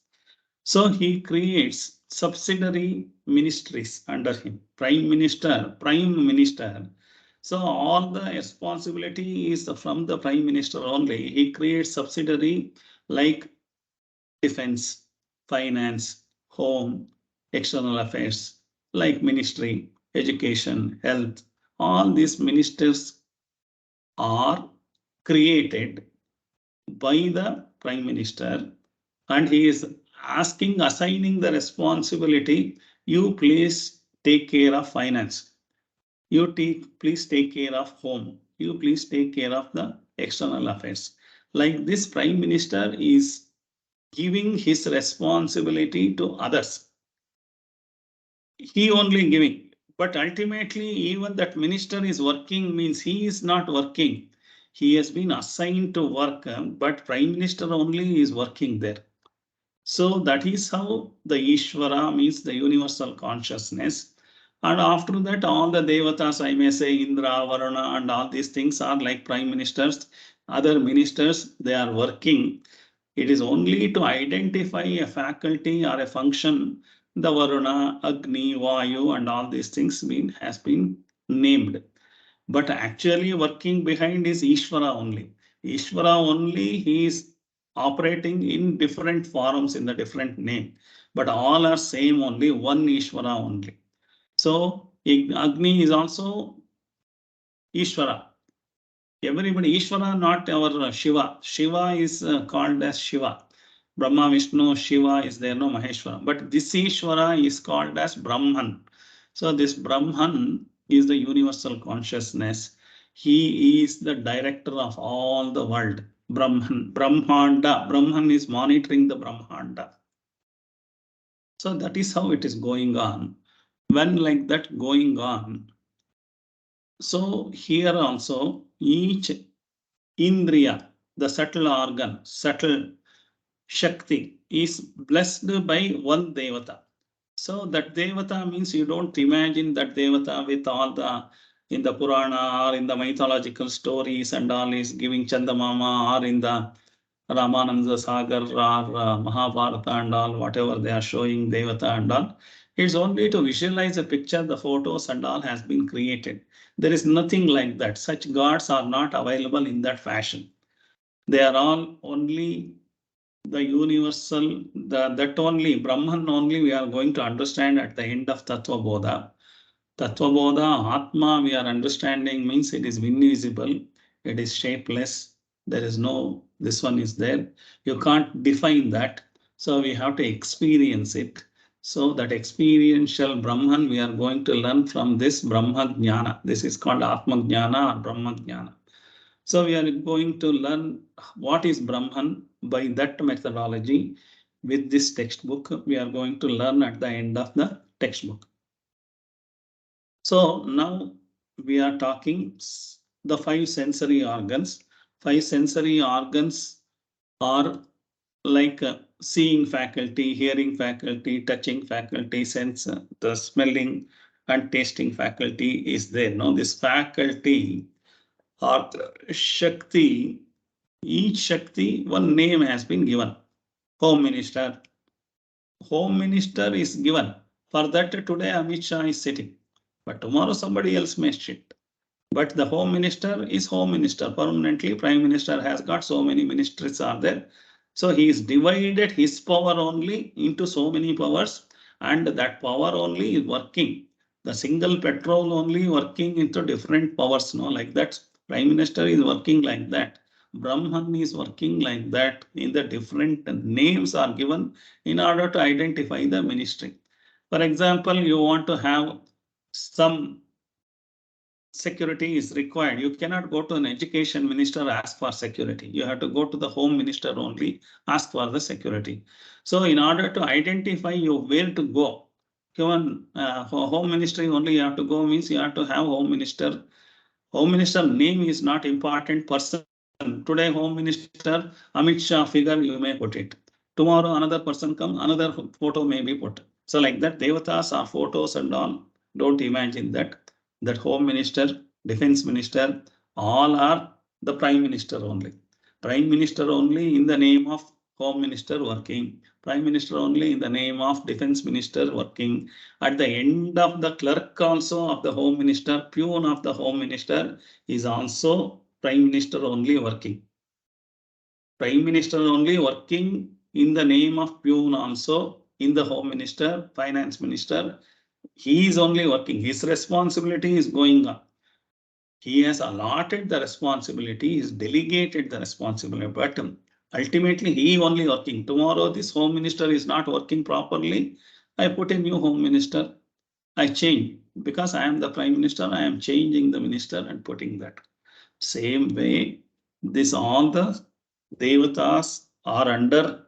So he creates subsidiary ministries under him. Prime Minister. So all the responsibility is from the Prime Minister only. He creates subsidiary like defense, finance, home, external affairs, like ministry, education, health. All these ministers are created by the Prime Minister, and he is assigning the responsibility. You please take care of finance. You please take care of home. You please take care of the external affairs. Like this, Prime Minister is giving his responsibility to others. He only giving, but ultimately even that minister is working means he is not working. He has been assigned to work, but Prime Minister only is working there. So that is how the Ishvara means the universal consciousness. And after that, all the Devatas, I may say Indra, Varuna, and all these things are like Prime Ministers. Other ministers, they are working. It is only to identify a faculty or a function. The Varuna, Agni, Vayu, and all these things has been named. But actually working behind is Ishvara only. Ishvara only, he is operating in different forms in the different name, but all are same only, one Ishvara only. So Agni is also Ishvara. Everybody, Ishvara, not our Shiva. Shiva is called as Shiva. Brahma, Vishnu, Shiva is there, no Maheshwara. But this Ishvara is called as Brahman. So this Brahman is the universal consciousness. He is the director of all the world. Brahman, Brahmanda. Brahman is monitoring the Brahmanda. So that is how it is going on. When like that going on, so here also each Indriya, the subtle organ, subtle Shakti is blessed by one Devata. So that Devata means you don't imagine that Devata with all the in the Purana or in the mythological stories and all is giving Chandamama or in the Ramananda Sagar or Mahabharata and all, whatever they are showing Devata and all. It's only to visualize a picture, the photos and all has been created. There is nothing like that. Such gods are not available in that fashion. They are all only the universal, that only, Brahman only we are going to understand at the end of Tattva Bodha. Tattva Bodha, ātmā we are understanding means it is invisible, it is shapeless, there is no, this one is there. You can't define that. So we have to experience it. So that experiential Brahman we are going to learn from this Brahma Jnana. This is called Atma Jnana or Brahma Jnana. So we are going to learn what is Brahman by that methodology. With this textbook, we are going to learn at the end of the textbook. So now we are talking the 5 sensory organs. 5 sensory organs are like seeing faculty, hearing faculty, touching faculty, sense, the smelling and tasting faculty is there. Now this faculty or Shakti, each Shakti, one name has been given. Home Minister. Home Minister is given. For that today Amit Shah is sitting. But tomorrow somebody else may sit. But the Home Minister is Home Minister. Permanently, Prime Minister has got so many ministries are there. So he is divided his power only into so many powers, and that power only is working. The single petrol only working into different powers, no, like that. Prime Minister is working like that. Brahman is working like that. In the different names are given in order to identify the ministry. For example, you want to have some security is required. You cannot go to an education minister, ask for security. You have to go to the home minister only, ask for the security. So in order to identify you where to go, given home ministry only you have to go means you have to have home minister. Home minister name is not important person. Today home minister Amit Shah figure you may put it. Tomorrow another person come, another photo may be put. So like that devatas are photos and all. Don't imagine that. That home minister, defense minister, All are the Prime Minister only. Prime Minister only in the name of Home Minister working. Prime Minister only in the name of Defense Minister working. At the end of the clerk also of the Home Minister, peon of the Home Minister is also Prime Minister only working. Prime Minister only working in the name of peon also in the Home Minister, Finance Minister. He is only working. His responsibility is going on. He has allotted the responsibility, he's delegated the responsibility, but ultimately he only working. Tomorrow this Home Minister is not working properly. I put a new Home Minister. I change because I am the Prime Minister. I am changing the minister and putting that. Same way, this all the devatas are under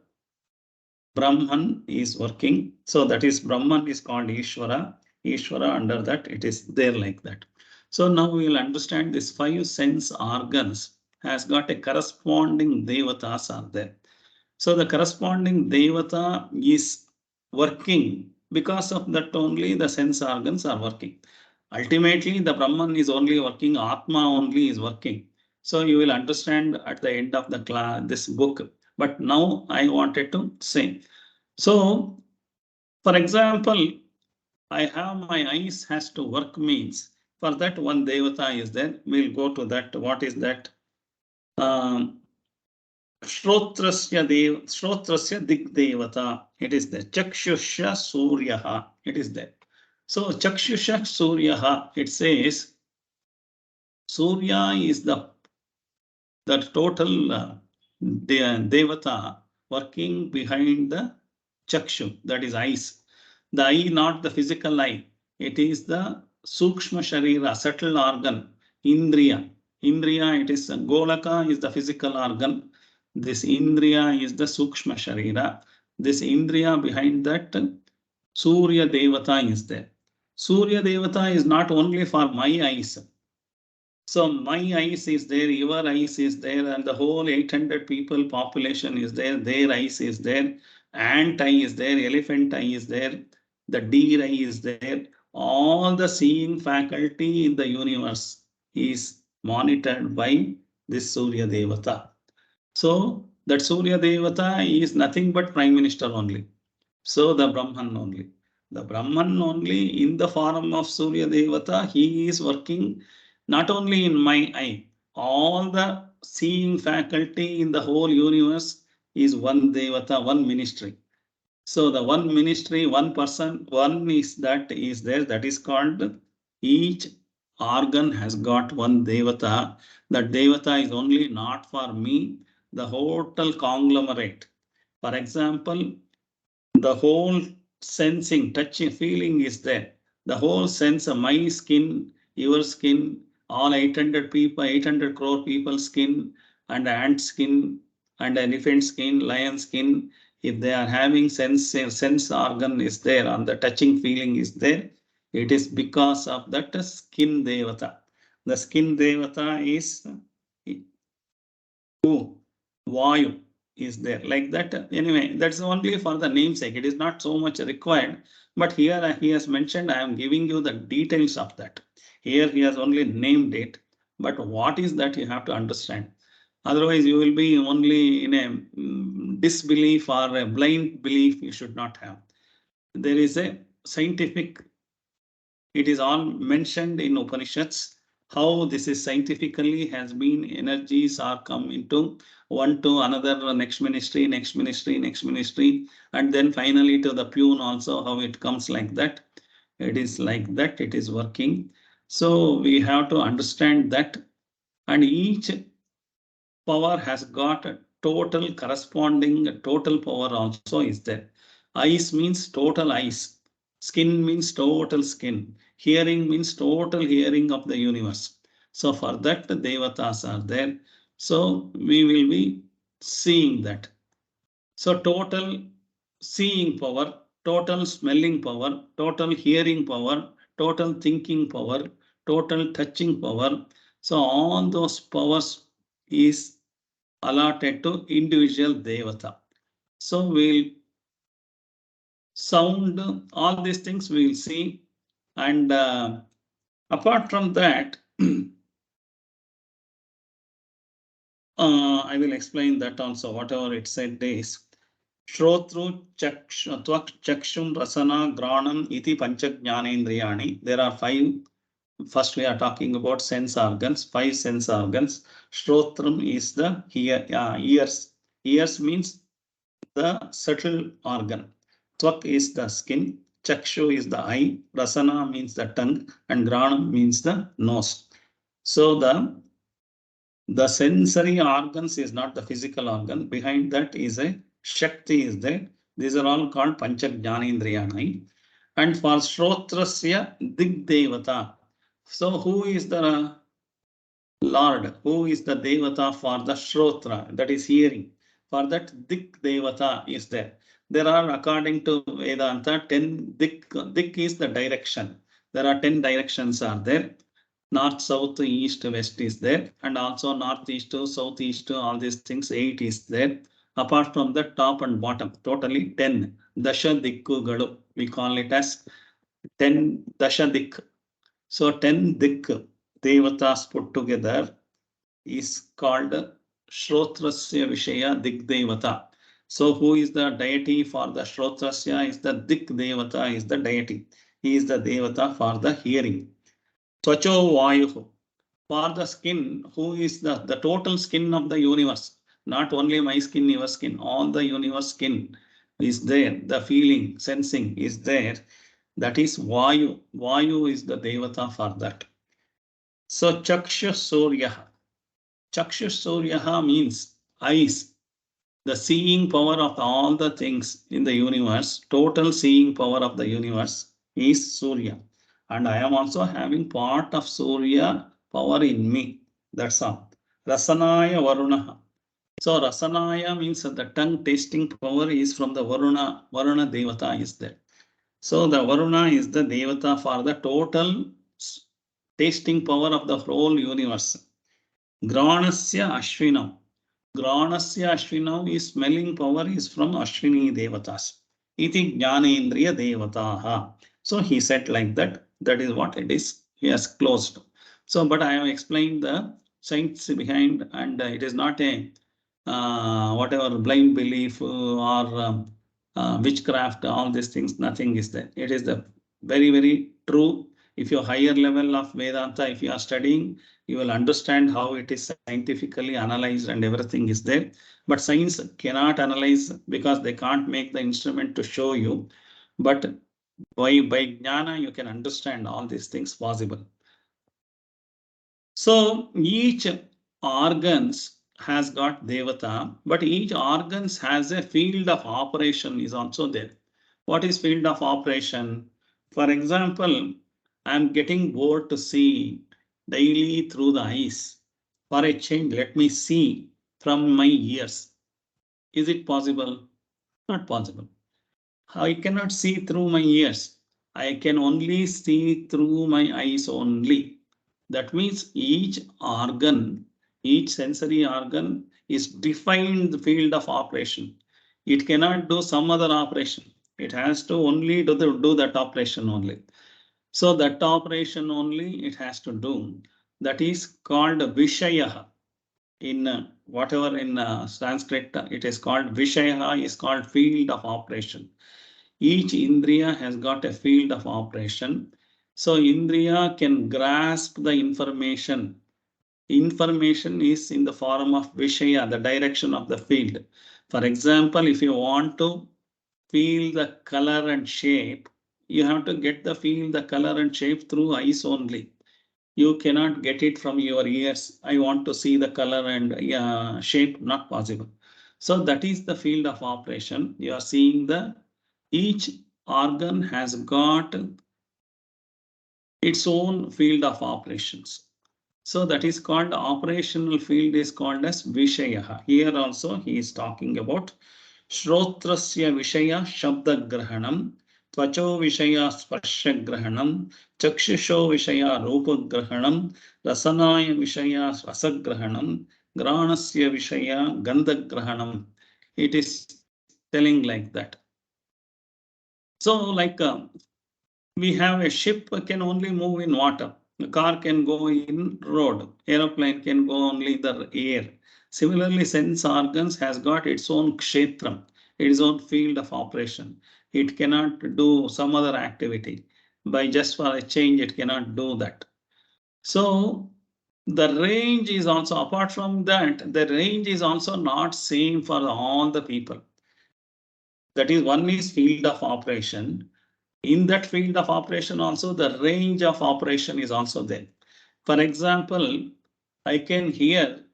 Brahman is working. So that is Brahman is called Ishvara. Ishvara under that it is there like that. So now we will understand this 5 sense organs has got a corresponding devatas are there. So the corresponding devata is working because of that only the sense organs are working. Ultimately the Brahman is only working, ātmā only is working. So you will understand at the end of the class this book. But now I wanted to say. So for example, I have my eyes has to work means for that one devata is there. We'll go to that. What is that? Shrotrasya dik devata. It is there. Chakshusha suryaha. It is there. So Chakshusha suryaha. It says Surya is the total devata working behind the chakshu, that is eyes. The eye, not the physical eye. It is the sūkṣma śarīra, subtle organ, indriya. Indriya, it is golaka is the physical organ. This indriya is the sūkṣma śarīra. This indriya behind that Surya Devata is there. Surya Devata is not only for my eyes. So my eyes is there, your eyes is there, and the whole 800 people population is there. Their eyes is there. Ant eye is there, elephant eye is there, the deer eye is there. All the seeing faculty in the universe is monitored by this Surya Devata. So that Surya Devata is nothing but Prime Minister only. So the Brahman only. The Brahman only in the form of Surya Devata, he is working not only in my eye, all the seeing faculty in the whole universe is one Devata, one ministry. So the one ministry, one person, one is there, that is called each organ has got one Devata. That Devata is only not for me, the total conglomerate. For example, the whole sensing, touching, feeling is there. The whole sense of my skin, your skin, all 800 people, 800 crore people skin, and ant skin, and elephant skin, lion skin. If they are having sense organ is there, and the touching feeling is there, it is because of that skin devata. The skin devata is who? Vayu is there like that. Anyway, that's only for the namesake. It is not so much required. But here he has mentioned, I am giving you the details of that. Here he has only named it. But what is that you have to understand? Otherwise, you will be only in a disbelief or a blind belief you should not have. There is a scientific, it is all mentioned in Upanishads, how this is scientifically has been energies are come into one to another, next ministry, next ministry, next ministry, and then finally to the peon also, how it comes like that. It is like that, it is working. So we have to understand that, and each power has got a total corresponding total power also is there. Eyes means total eyes. Skin means total skin. Hearing means total hearing of the universe. So for that the devatas are there. So we will be seeing that. So total seeing power, total smelling power, total hearing power, total thinking power, total touching power. So all those powers is allotted to individual devata. So we'll sound all these things we'll see, and apart from that I will explain that also. Whatever it said is Shrotru Tvak Chakshum Rasana Granam Iti Pañcakāṁ. There are 5. First, we are talking about sense organs, 5 sense organs. Shrotram is the ears. Ears means the subtle organ. Tvak is the skin. Chakshu is the eye. Rasana means the tongue. And Granam means the nose. So the sensory organs is not the physical organ. Behind that is a Shakti is there. These are all called pañcakāṁ. And for Shrotrasya Dig Devata. So who is the Lord? Who is the Devata for the Shrotra? That is hearing. For that Dik Devata is there. There are, according to Vedanta, 10 Dik. Dik is the direction. There are 10 directions are there. North, south, east, west is there. And also northeast, southeast, all these things, 8 is there. Apart from the top and bottom, totally 10. Dasha Dikkugalu. We call it as 10 Dasha Dik. So 10 Dik Devatas put together is called Shrotrasya Vishaya Dik Devata. So who is the deity for the Shrotrasya? Is the Dik Devata is the deity. He is the Devata for the hearing. Tvacho Vayuhu. For the skin, who is the total skin of the universe? Not only my skin, your skin, all the universe skin is there. The feeling, sensing is there. That is Vayu. Vayu is the Devata for that. So Chaksha Suryaha. Chaksha Suryaha means eyes. The seeing power of all the things in the universe, total seeing power of the universe is Surya. And I am also having part of Surya power in me. That's all. Rasanaya Varunaha. So Rasanaya means that the tongue tasting power is from the Varuna. Varuna Devata is there. So the Varuna is the Devata for the total tasting power of the whole universe. Granasya Ashvinam. Granasya Ashvinam is smelling power is from Ashvini Devatas. Iti Jnanendriya Devataha. So he said like that. That is what it is. He has closed. So, but I have explained the science behind, and it is not a whatever blind belief or witchcraft, all these things, nothing is there. It is the very, very true. If you're higher level of Vedanta, if you are studying, you will understand how it is scientifically analyzed and everything is there. But science cannot analyze because they can't make the instrument to show you. But by jnana, you can understand all these things possible. So each organs has got Devata, but each organs has a field of operation is also there. What is field of operation? For example, I'm getting bored to see daily through the eyes. For a change, let me see from my ears. Is it possible? Not possible. I cannot see through my ears. I can only see through my eyes only. That means each organ, each sensory organ is defined the field of operation. It cannot do some other operation. It has to only do that operation only. So that operation only it has to do. That is called Vishaya. In whatever in Sanskrit, it is called Vishaya, is called field of operation. Each Indriya has got a field of operation. So Indriya can grasp the information. Information is in the form of Vishaya, the direction of the field. For example, if you want to feel the color and shape, you have to get the feel the color and shape through eyes only. You cannot get it from your ears. I want to see the color and shape, not possible. So that is the field of operation. You are seeing the each organ has got its own field of operations. So that is called operational field is called as Vishaya. Here also he is talking about Shrotrasya Vishaya Shabda Grahanam, Tvacho Vishaya Sparsha Grahanam, Chakshusho Vishaya Rupa Grahanam, Rasanaya Vishaya Rasa Grahanam, Granasya Vishaya Gandha Grahanam. It is telling like that. So like we have a ship can only move in water. A car can go in road, aeroplane can go only the air. Similarly, sense organs has got its own kshetram, its own field of operation. It cannot do some other activity. By just for a change, it cannot do that. So the range is also, apart from that, the range is also not same for all the people. That is, one is field of operation. In that field of operation also, the range of operation is also there. For example, I can hear,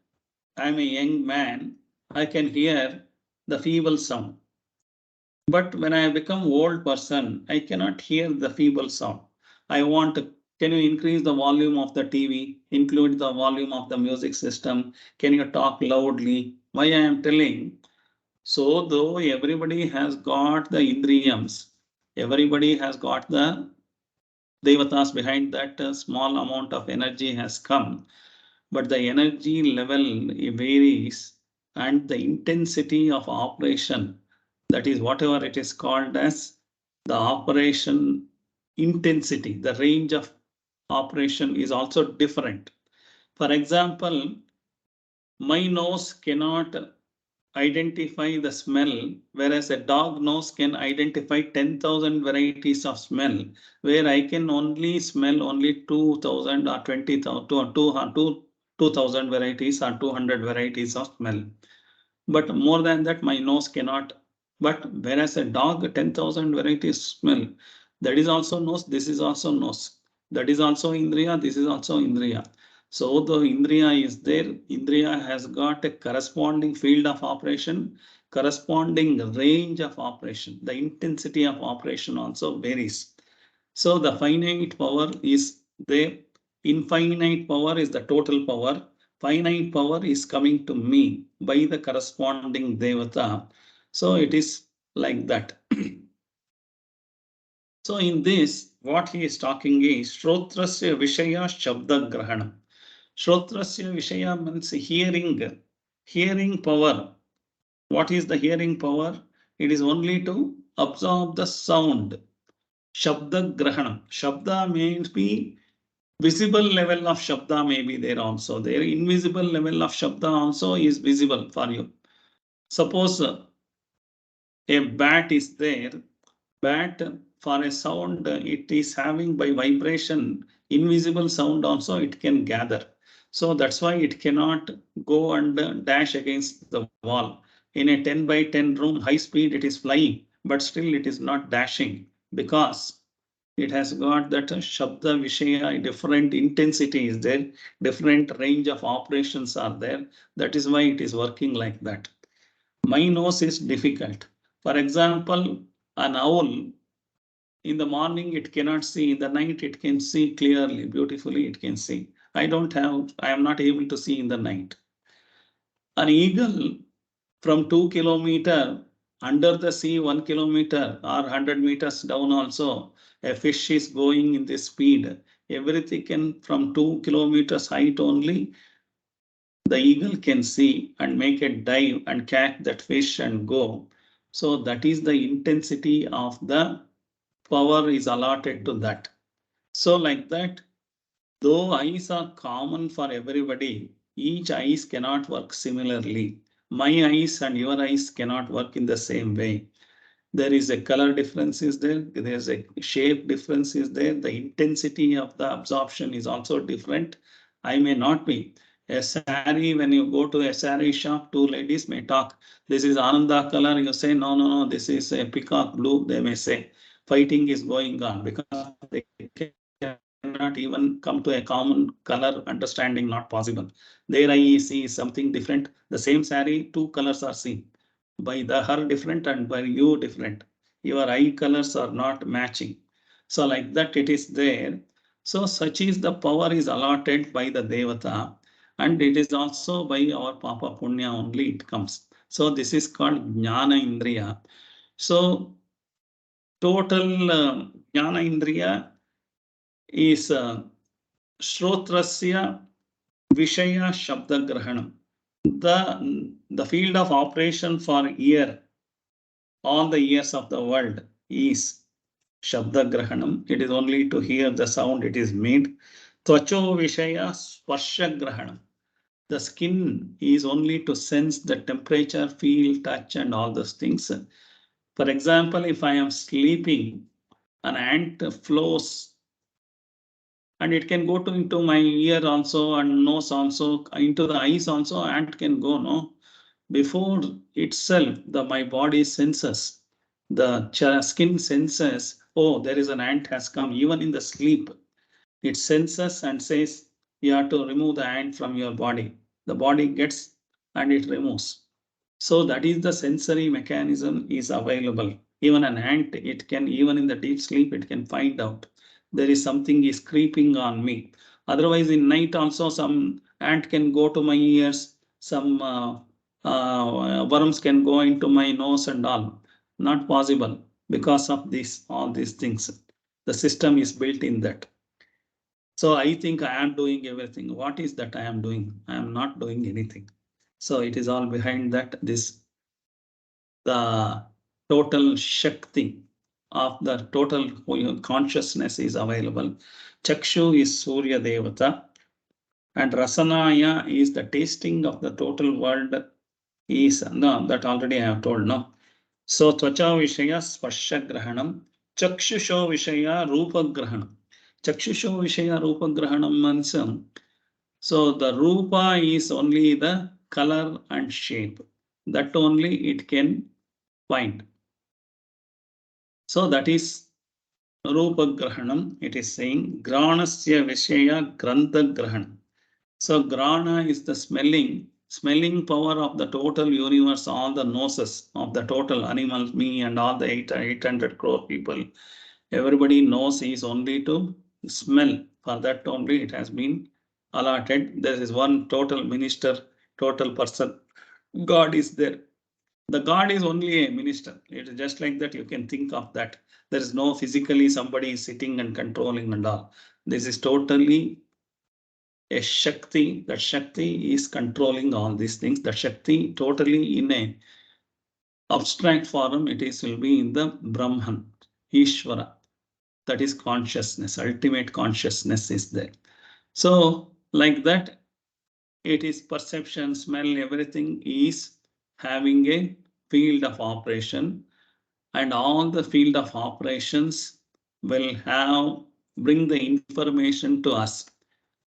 I'm a young man, I can hear the feeble sound. But when I become old person, I cannot hear the feeble sound. I want to, can you increase the volume of the TV, include the volume of the music system? Can you talk loudly? Why I am telling? So though everybody has got the indriyams, everybody has got the devatas behind that, small amount of energy has come, but the energy level varies and the intensity of operation, that is whatever it is called as the operation intensity, the range of operation is also different. For example, my nose cannot identify the smell, whereas a dog nose can identify 10,000 varieties of smell, where I can only smell only 2,000 or 20,000 or 2,000 varieties or 200 varieties of smell. But more than that, my nose cannot. But whereas a dog, 10,000 varieties smell, that is also nose, this is also nose. That is also indriya, this is also indriya. So the indriya is there, indriya has got a corresponding field of operation, corresponding range of operation. The intensity of operation also varies. So the finite power is there, infinite power is the total power, finite power is coming to me by the corresponding devata. So it is like that. So in this, what he is talking is Shrotrasya Vishaya Shabda Grahana. Shrotrasya Vishaya means hearing, hearing power. What is the hearing power? It is only to absorb the sound. Shabda Grahana. Shabda means be visible level of Shabda may be there also. There invisible level of Shabda also is visible for you. Suppose a bat is there, bat for a sound, it is having by vibration, invisible sound also it can gather. So that's why it cannot go and dash against the wall. In a 10 by 10 room, high speed, it is flying, but still it is not dashing because it has got that Shabda Vishaya, different intensity is there, different range of operations are there. That is why it is working like that. My nose is difficult. For example, an owl, in the morning it cannot see, in the night it can see clearly, beautifully it can see. I am not able to see in the night. An eagle from 2 kilometers under the sea, 1 kilometer or 100 meters down also, a fish is going in this speed. Everything can from 2 kilometers height only, the eagle can see and make a dive and catch that fish and go. So that is the intensity of the power is allotted to that. So like that, though eyes are common for everybody, each eyes cannot work similarly. My eyes and your eyes cannot work in the same way. There is a color difference is there, there is a shape difference is there, the intensity of the absorption is also different. I may not be. A sari, when you go to a sari shop, two ladies may talk. This is Ananda color. You say, no, no, no, this is a peacock blue. They may say, fighting is going on because they cannot even come to a common color understanding, not possible. Their eye sees something different. The same sari, two colors are seen. By the her different and by you different. Your eye colors are not matching. So like that it is there. So such is the power is allotted by the Devata. And it is also by our Papa Punya only it comes. So this is called Jnana Indriya. So total Jnana Indriya is Shrotrasya Vishaya Shabda Grahanam. The field of operation for ear, all the ears of the world is Shabda Grahanam. It is only to hear the sound it is made. Tvacho Vishaya Sparsha Grahanam. The skin is only to sense the temperature, feel, touch, and all those things. For example, if I am sleeping, an ant flows and it can go into my ear also and nose also, into the eyes also, ant can go, no? Before itself, my body senses, the skin senses, oh, there is an ant has come, even in the sleep. It senses and says, you have to remove the ant from your body. The body gets and it removes. So that is the sensory mechanism is available. Even an ant, it can, even in the deep sleep, it can find out there is something is creeping on me. Otherwise, in night also, some ant can go to my ears, some worms can go into my nose and all. Not possible because of this, all these things. The system is built in that. So I think I am doing everything. What is that I am doing? I am not doing anything. So it is all behind that, this, the total Shakti of the total consciousness is available. Chakshu is Surya Devata, and Rasanaya is the tasting of the total world. Is, no, that already I have told, no. So Tvacha Vishaya Sparsha Grahanam, Chakshusho Vishaya Rupa Grahanam. Chakshusho Vishaya Rupa Grahanam means, so the Rupa is only the color and shape. That only it can find. So that is Rupa Grahanam. It is saying Granasya Vishaya Grantha Grahanam. So Grana is the smelling power of the total universe, all the noses of the total animals, me and all the 800 crore people. Everybody knows is only to smell. For that only it has been allotted. There is one total minister, total person. God is there. The God is only a minister. It is just like that. You can think of that. There is no physically somebody sitting and controlling and all. This is totally a Shakti. That Shakti is controlling all these things. That Shakti totally in a abstract form, it is will be in the Brahman, Ishvara. That is consciousness. Ultimate consciousness is there. So like that, it is perception, smell, everything is having a field of operation, and all the field of operations will bring the information to us.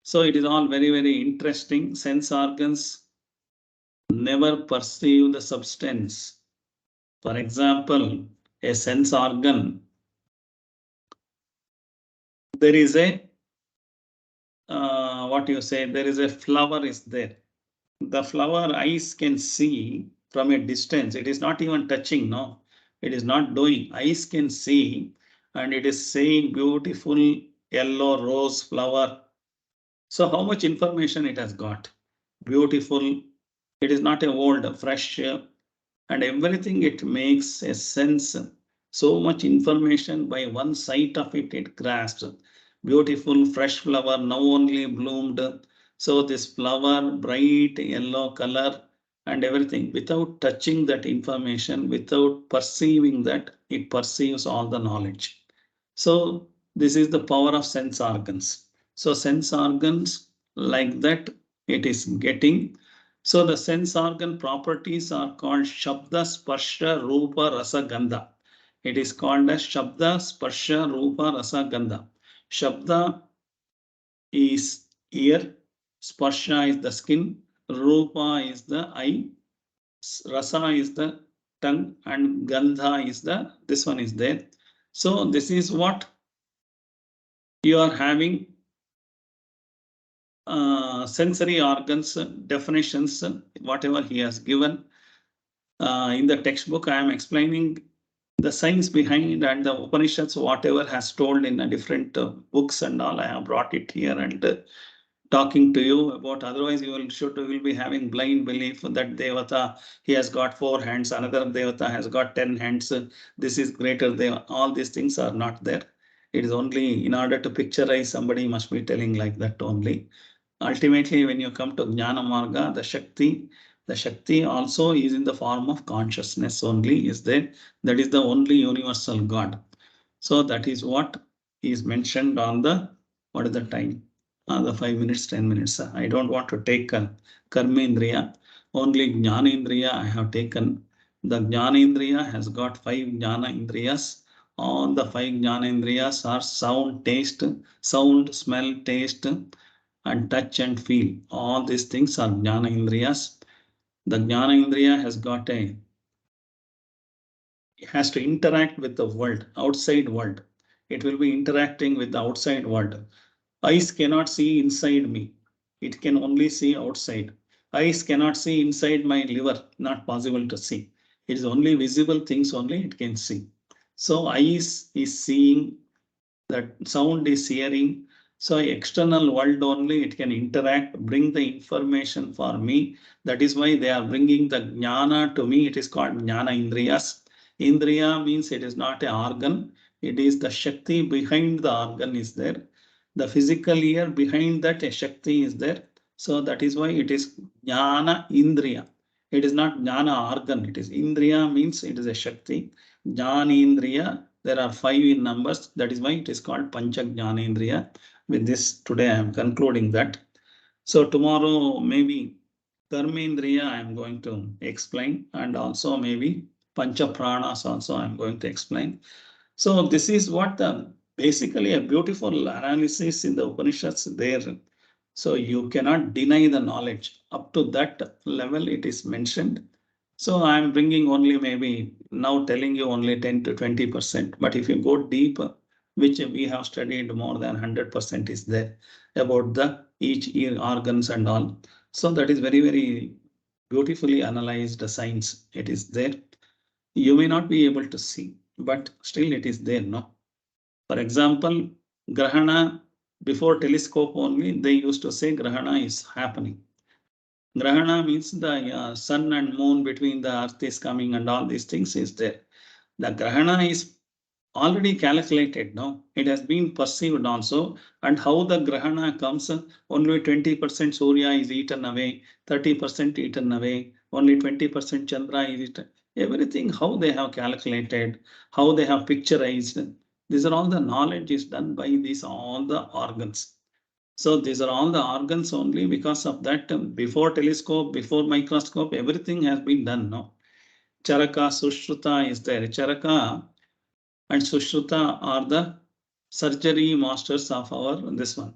So it is all very, very interesting. Sense organs never perceive the substance. For example, a sense organ, there is a what you say, there is a flower is there. The flower eyes can see from a distance. It is not even touching, no. It is not doing. Eyes can see, and it is saying beautiful yellow rose flower. So how much information it has got? Beautiful. It is not a old, fresh, and everything it makes a sense. So much information by one sight of it, it grasps. Beautiful fresh flower now only bloomed. So this flower, bright yellow color and everything, without touching that information, without perceiving that, it perceives all the knowledge. So this is the power of sense organs. So sense organs like that it is getting. So the sense organ properties are called Shabda, Sparsha, Rupa, Rasa, Gandha. It is called as Shabda, Sparsha, Rupa, Rasa, Gandha. Shabda is ear, Sparsha is the skin, Rupa is the eye, Rasa is the tongue, and Gandha is the, this one is there. So this is what you are having. Sensory organs definitions, whatever he has given in the textbook. I am explaining the science behind, and the Upanishads, whatever has told in a different books and all. I have brought it here and talking to you about. Otherwise, you will be having blind belief that Devata, he has got 4 hands, another Devata has got 10 hands. This is greater than all these things are not there. It is only in order to picturize, somebody must be telling like that only. Ultimately, when you come to Jnana Marga, the Shakti also is in the form of consciousness only is there. That is the only universal God. So that is what is mentioned on the, what is the time? The 5 minutes, 10 minutes. I don't want to take karmendriya. Only jnanendriya I have taken. The jnanendriya has got 5 jnana indriyas. All the 5 jnanendriyas are sound, taste, sound, smell, taste, and touch and feel. All these things are jnana indriyas. The jnana indriya has to interact with the world, outside world. It will be interacting with the outside world. Eyes cannot see inside me. It can only see outside. Eyes cannot see inside my liver. Not possible to see. It is only visible things only it can see. So eyes is seeing, that sound is hearing. So external world only it can interact, bring the information for me. That is why they are bringing the jnana to me. It is called jnana indriyas. Indriya means it is not an organ. It is the shakti behind the organ is there. The physical ear behind that a shakti is there. So that is why it is jnana indriya. It is not jnana organ. It is indriya means it is a shakti. Jnanendriya, there are 5 in numbers. That is why it is called pañcakāṁ. With this, today I am concluding that. So tomorrow maybe karmendriya I am going to explain, and also maybe pancha pranas also I am going to explain. So this is what basically a beautiful analysis in the Upanishads there. So you cannot deny the knowledge. Up to that level it is mentioned. So I am bringing only maybe now telling you only 10 to 20%. But if you go deeper, which we have studied more than 100% is there about the each ear organs and all. So that is very, very beautifully analyzed science. It is there. You may not be able to see, but still it is there, no? For example, grahana, before telescope only, they used to say grahana is happening. Grahana means the sun and moon between the earth is coming and all these things is there. The grahana is already calculated now. It has been perceived also. And how the grahana comes, only 20% Surya is eaten away, 30% eaten away, only 20% Chandra is eaten. Everything, how they have calculated, how they have picturized. These are all the knowledge is done by these all the organs. So these are all the organs only because of that. Before telescope, before microscope, everything has been done now. Charaka, Sushruta is there. Charaka and Sushruta are the surgery masters of our this one.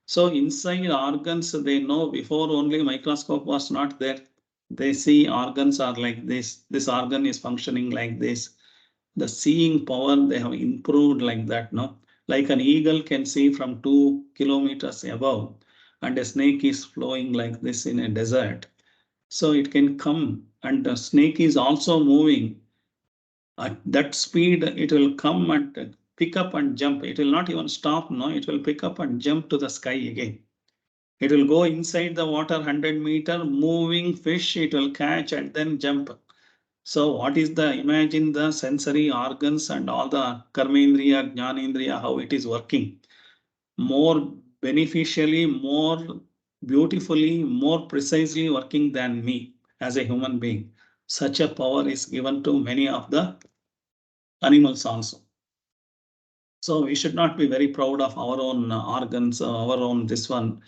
So inside organs, they know before only microscope was not there. They see organs are like this. This organ is functioning like this. The seeing power, they have improved like that, no? Like an eagle can see from 2 kilometers above, and a snake is flowing like this in a desert. So it can come, and the snake is also moving. At that speed, it will come and pick up and jump. It will not even stop, no? It will pick up and jump to the sky again. It will go inside the water 100-meter, moving fish, it will catch and then jump. So what is imagine the sensory organs and all the karmendriya, jnanendriya, how it is working. More beneficially, more beautifully, more precisely working than me as a human being. Such a power is given to many of the animals also. So we should not be very proud of our own organs, our own this one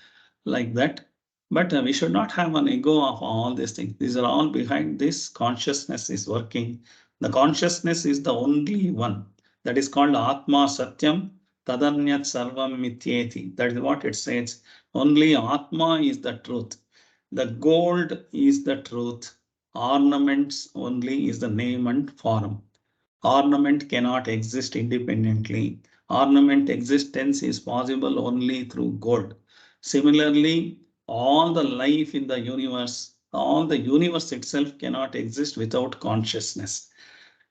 like that. But we should not have an ego of all these things. These are all behind this. Consciousness is working. The consciousness is the only one. That is called ātmā satyaṁ tadanyat sarvam mithyēti. That is what it says. Only ātmā is the truth. The gold is the truth. Ornaments only is the name and form. Ornament cannot exist independently. Ornament existence is possible only through gold. Similarly, all the life in the universe, all the universe itself cannot exist without consciousness.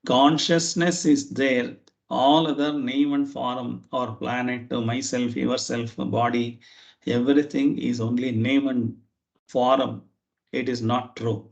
Consciousness is there. All other name and form or planet, myself, yourself, body, everything is only name and form. It is not true.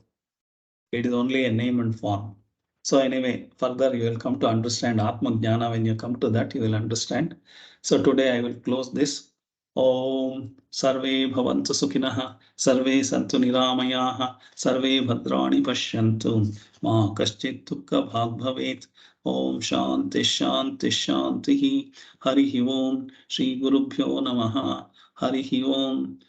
It is only a name and form. So anyway, further you will come to understand Atma Jnana. When you come to that, you will understand. So today I will close this. Om Sarve Bhavantu Sukhinah, Sarve Santu Niramayaha, Sarve Bhadrani Pashyantu, Ma Kaschit Dukkha Bhag Bhavet. Om Shanti Shanti Shanti. Hari Om Shri Gurubhyo Namaha. Harihi Om.